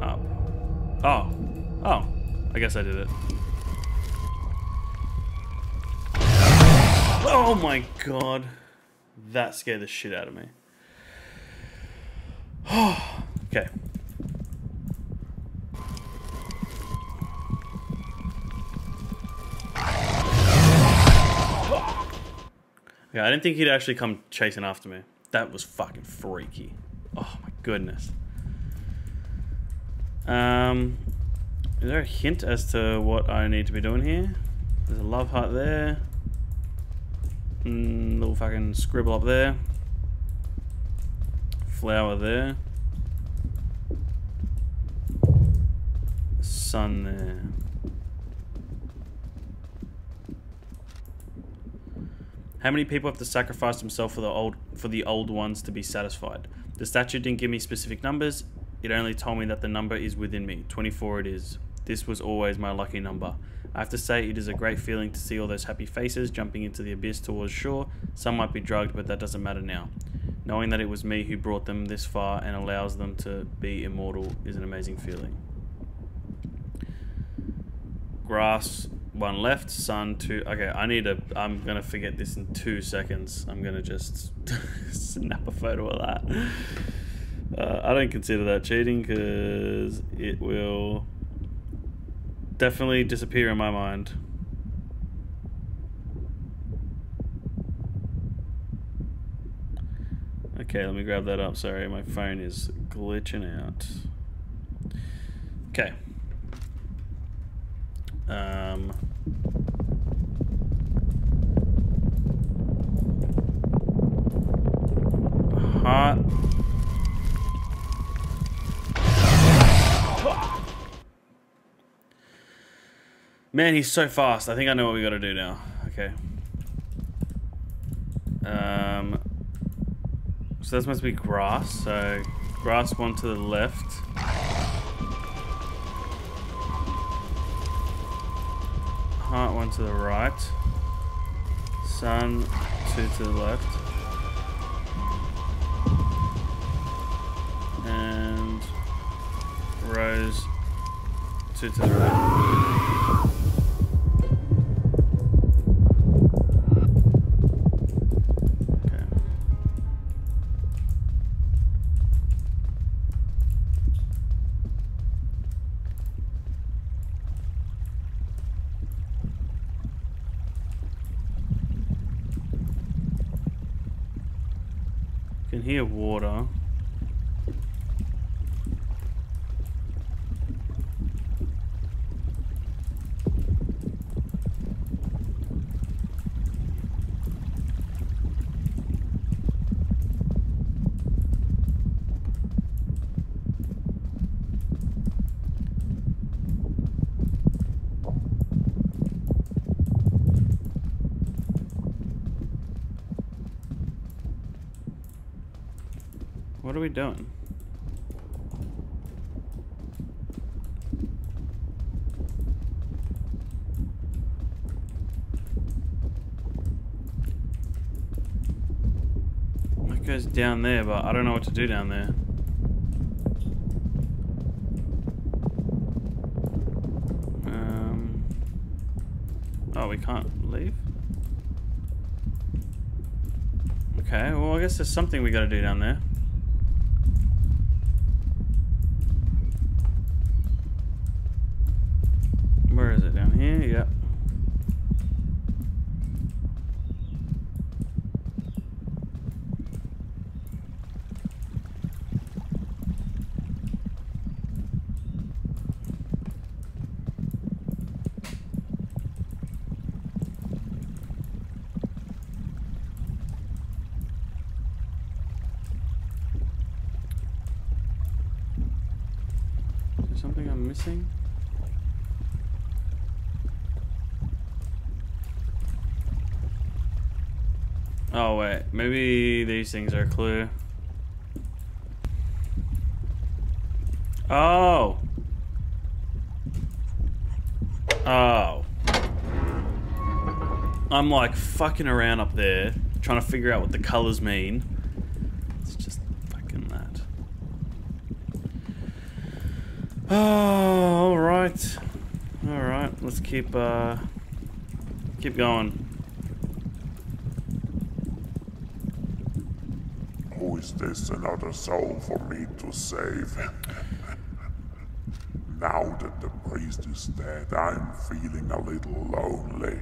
up. Oh. Oh. I guess I did it. Oh my god. That scared the shit out of me. Okay. Yeah, I didn't think he'd actually come chasing after me. That was fucking freaky. Oh my goodness. Is there a hint as to what I need to be doing here? There's a love heart there. Little fucking scribble up there. Flower there. Sun there. How many people have to sacrifice themselves for the old ones to be satisfied? The statue didn't give me specific numbers. It only told me that the number is within me. 24 it is. This was always my lucky number. I have to say it is a great feeling to see all those happy faces jumping into the abyss towards shore. Some might be drugged, but that doesn't matter now. Knowing that it was me who brought them this far and allows them to be immortal is an amazing feeling. Grass, 1 left, sun, 2. Okay, I'm gonna forget this in 2 seconds. I'm gonna just snap a photo of that. I don't consider that cheating because it will definitely disappear in my mind. Okay, let me grab that up. Sorry, my phone is glitching out. Okay. Hot. Man, he's so fast. I think I know what we gotta do now. Okay. So this must be grass. So grass 1 to the left. Heart 1 to the right. Sun 2 to the left. And rose 2 to the right. Can hear water. What are we doing? It goes down there, but I don't know what to do down there. Oh, we can't leave? Okay, well I guess there's something we gotta do down there. Where is it? Down here? Yep. Is there something I'm missing? Oh wait, maybe these things are a clue. Oh! Oh. I'm like fucking around up there, trying to figure out what the colors mean. It's just fucking that. Oh, alright. Alright, let's keep going.
Who is this? Another soul for me to save? Now that the priest is dead, I'm feeling a little lonely.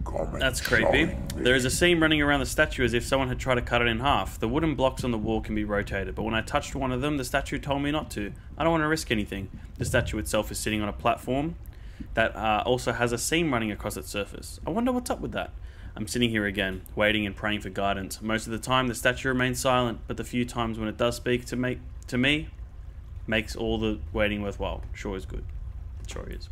Come
That's
and
creepy.
join me.
There is a seam running around the statue as if someone had tried to cut it in half. The wooden blocks on the wall can be rotated, but when I touched one of them, the statue told me not to. I don't want to risk anything. The statue itself is sitting on a platform that also has a seam running across its surface. I wonder what's up with that. I'm sitting here again, waiting and praying for guidance. Most of the time, the statue remains silent, but the few times when it does speak to me, makes all the waiting worthwhile. Sure is good. Sure is.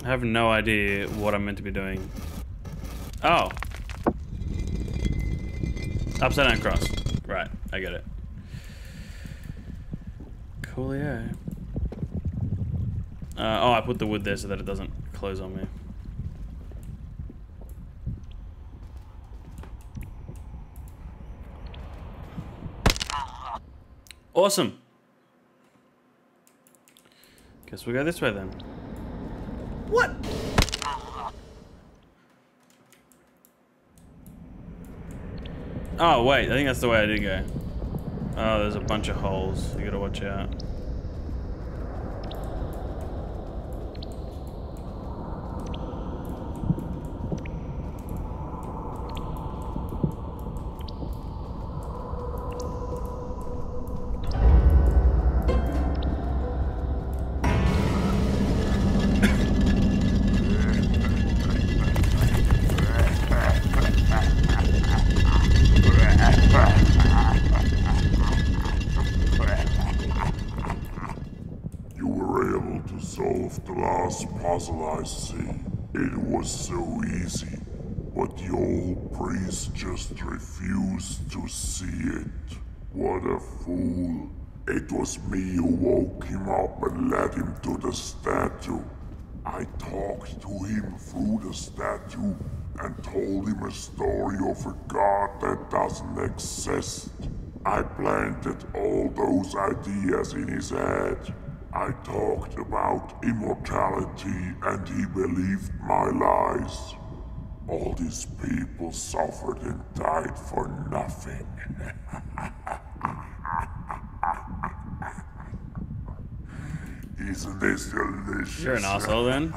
I have no idea what I'm meant to be doing. Oh. Upside down cross. Right, I get it. Coolio. Oh, I put the wood there so that it doesn't close on me. Awesome. Guess we'll go this way then. What? Oh, wait. I think that's the way I did go. Oh, there's a bunch of holes. You gotta watch out.
Puzzle I see. It was so easy, but the old priest just refused to see it. What a fool. It was me who woke him up and led him to the statue. I talked to him through the statue and told him a story of a god that doesn't exist. I planted all those ideas in his head. I talked about immortality and he believed my lies. All these people suffered and died for nothing. Isn't this delicious?
You're an asshole then.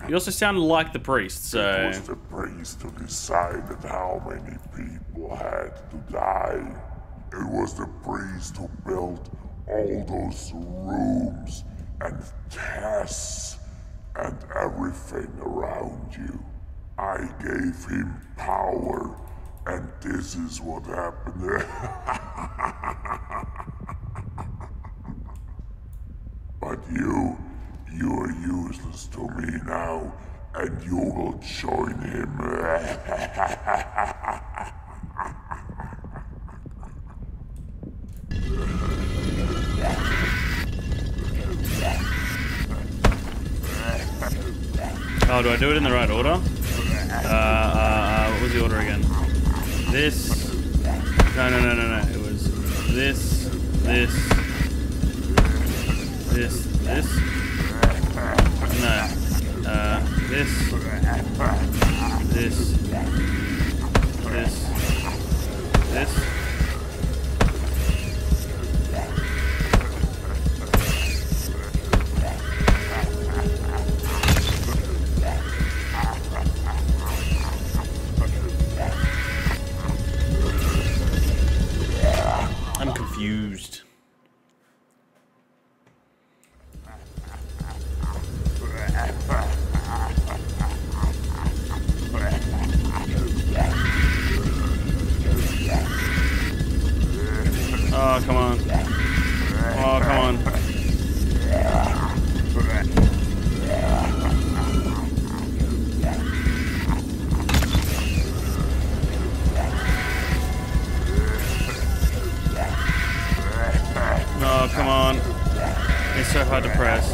You also sound like the priest, so...
It was the priest who decided how many people had to die. It was the priest who built all those rooms and tests and everything around you. I gave him power, and this is what happened. But you are useless to me now, and you will join him.
Oh, do I do it in the right order? What was the order again? This. No. It was this. No. This. I'm confused. Oh, come on. Oh, come on. Oh, come on. It's so hard to press.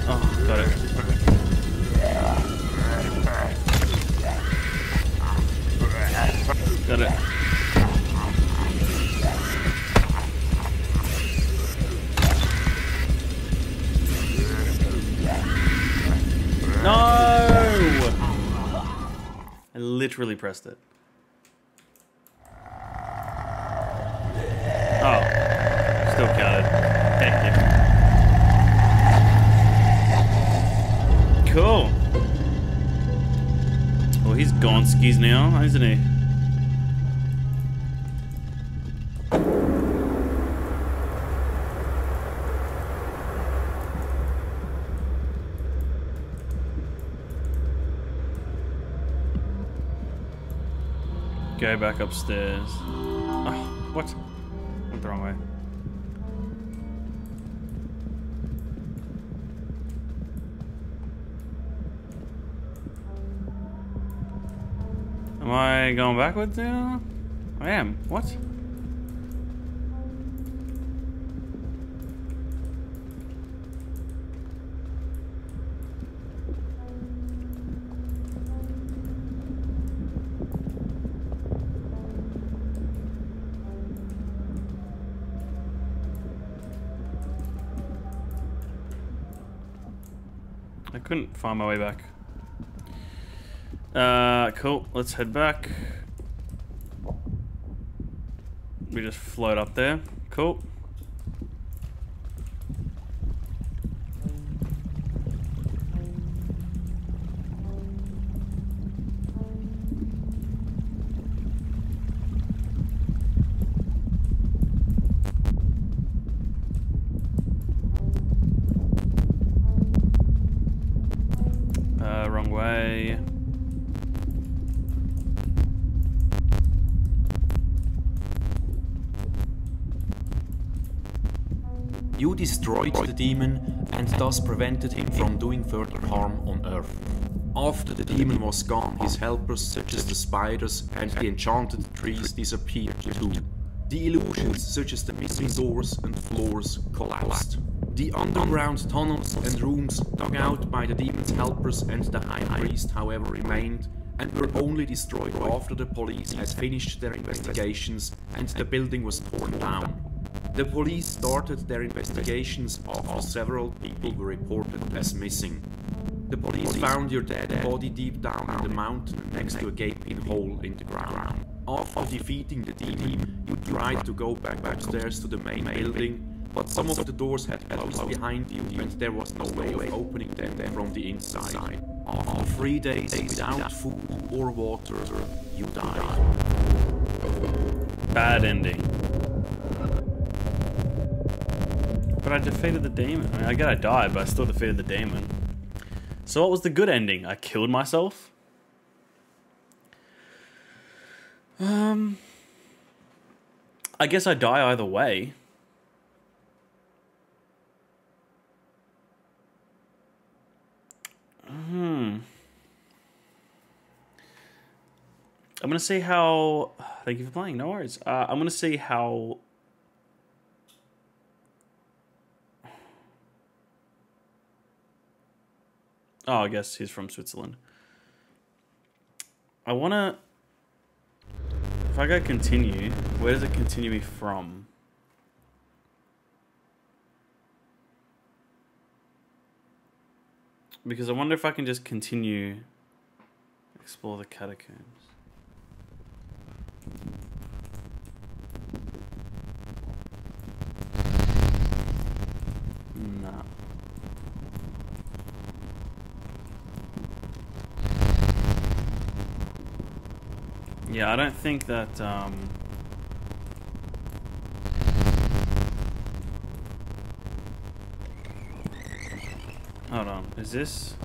Oh, got it. Got it. No! I literally pressed it. Oh. Still counted. Hectic. Cool. Well, he's gone skis now, isn't he? Go back upstairs. Oh, what? Went the wrong way. Am I going backwards now? I am. What? I couldn't find my way back. Cool. Let's head back. We just float up there. Cool. Wrong way.
You destroyed the demon and thus prevented him from doing further harm on Earth. After the demon was gone, his helpers such as the spiders and the enchanted trees disappeared too. The illusions such as the missing doors and floors collapsed. The underground tunnels and rooms dug out by the demon's helpers and the high priest, however, remained and were only destroyed after the police had finished their investigations and the building was torn down. The police started their investigations after several people were reported as missing. The police found your dead body deep down in the mountain next to a gaping hole in the ground. After defeating the demon, you tried to go back upstairs to the main building, but some of the doors had closed behind you and there was no way of opening them from the inside. After 3 days without food or water, you died.
Bad ending. But I defeated the demon. I mean, I get I died, but I still defeated the demon. So what was the good ending? I killed myself? I guess I die either way. I'm gonna see how... Thank you for playing, no worries. I'm gonna see how... Oh, I guess he's from Switzerland. I wanna... If I go continue, where does it continue me from? Because I wonder if I can just continue... Explore the catacombs. Nah. Yeah, I don't think that, Hold on, is this...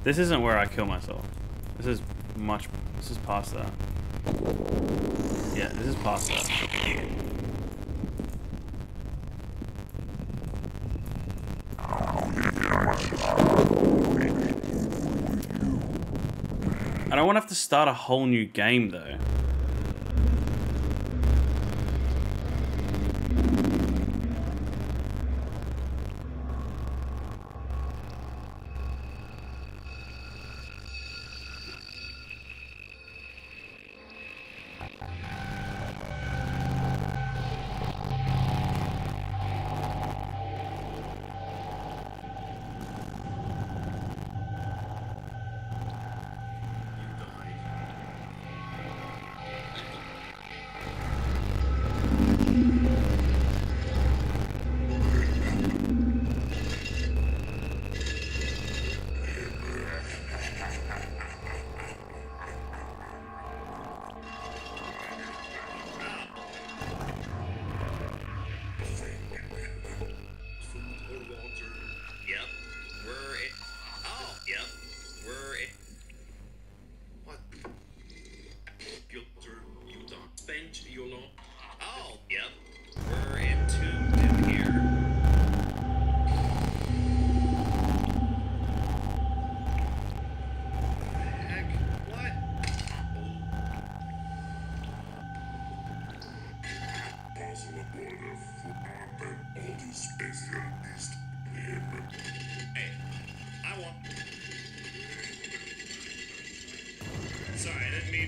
This isn't where I kill myself. This is past that. Yeah, this is past that. I don't want to have to start a whole new game though.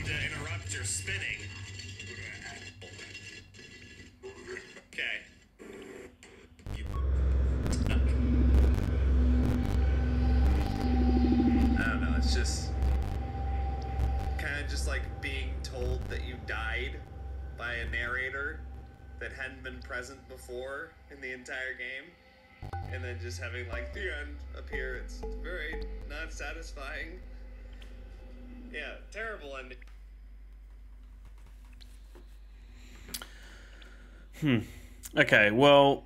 mean to interrupt your spinning. Okay.
I don't know, it's just kind of just like being told that you died by a narrator that hadn't been present before in the entire game, and then just having like the end appear. It's very not satisfying. Yeah, terrible ending.
Okay, well,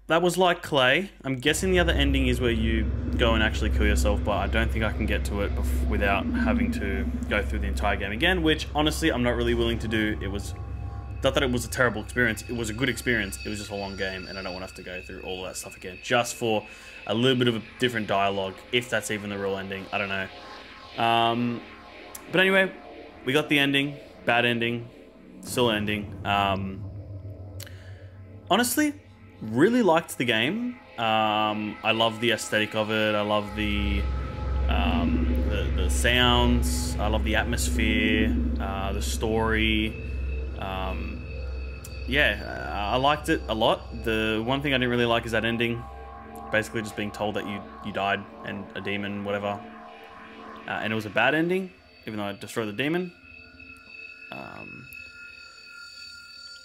that was like Clay. I'm guessing the other ending is where you go and actually kill yourself, but I don't think I can get to it without having to go through the entire game again, which honestly I'm not really willing to do. It was not that it was a terrible experience, it was a good experience. It was just a long game, and I don't want to have to go through all of that stuff again just for a little bit of a different dialogue, if that's even the real ending. I don't know. But anyway, we got the ending. Bad ending. Still ending. Honestly, really liked the game. I love the aesthetic of it. I love the sounds. I love the atmosphere, the story. Yeah, I liked it a lot. The one thing I didn't really like is that ending. Basically just being told that you died and a demon, whatever. And it was a bad ending, even though I destroyed the demon.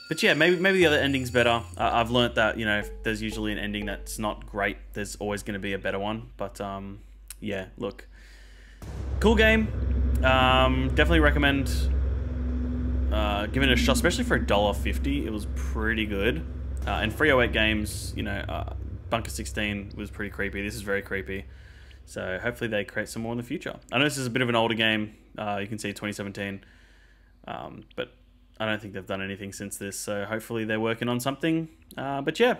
But yeah, maybe the other ending's better. I've learnt that, you know, if there's usually an ending that's not great, there's always going to be a better one. But yeah, look, cool game. Definitely recommend giving it a shot, especially for $1.50. It was pretty good. And 308 games, you know, Bunker 16 was pretty creepy. This is very creepy. So hopefully they create some more in the future. I know this is a bit of an older game. You can see 2017, but I don't think they've done anything since this, so hopefully they're working on something. But yeah,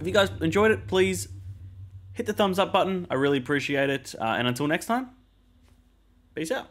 if you guys enjoyed it, please hit the thumbs up button. I really appreciate it. And until next time, peace out.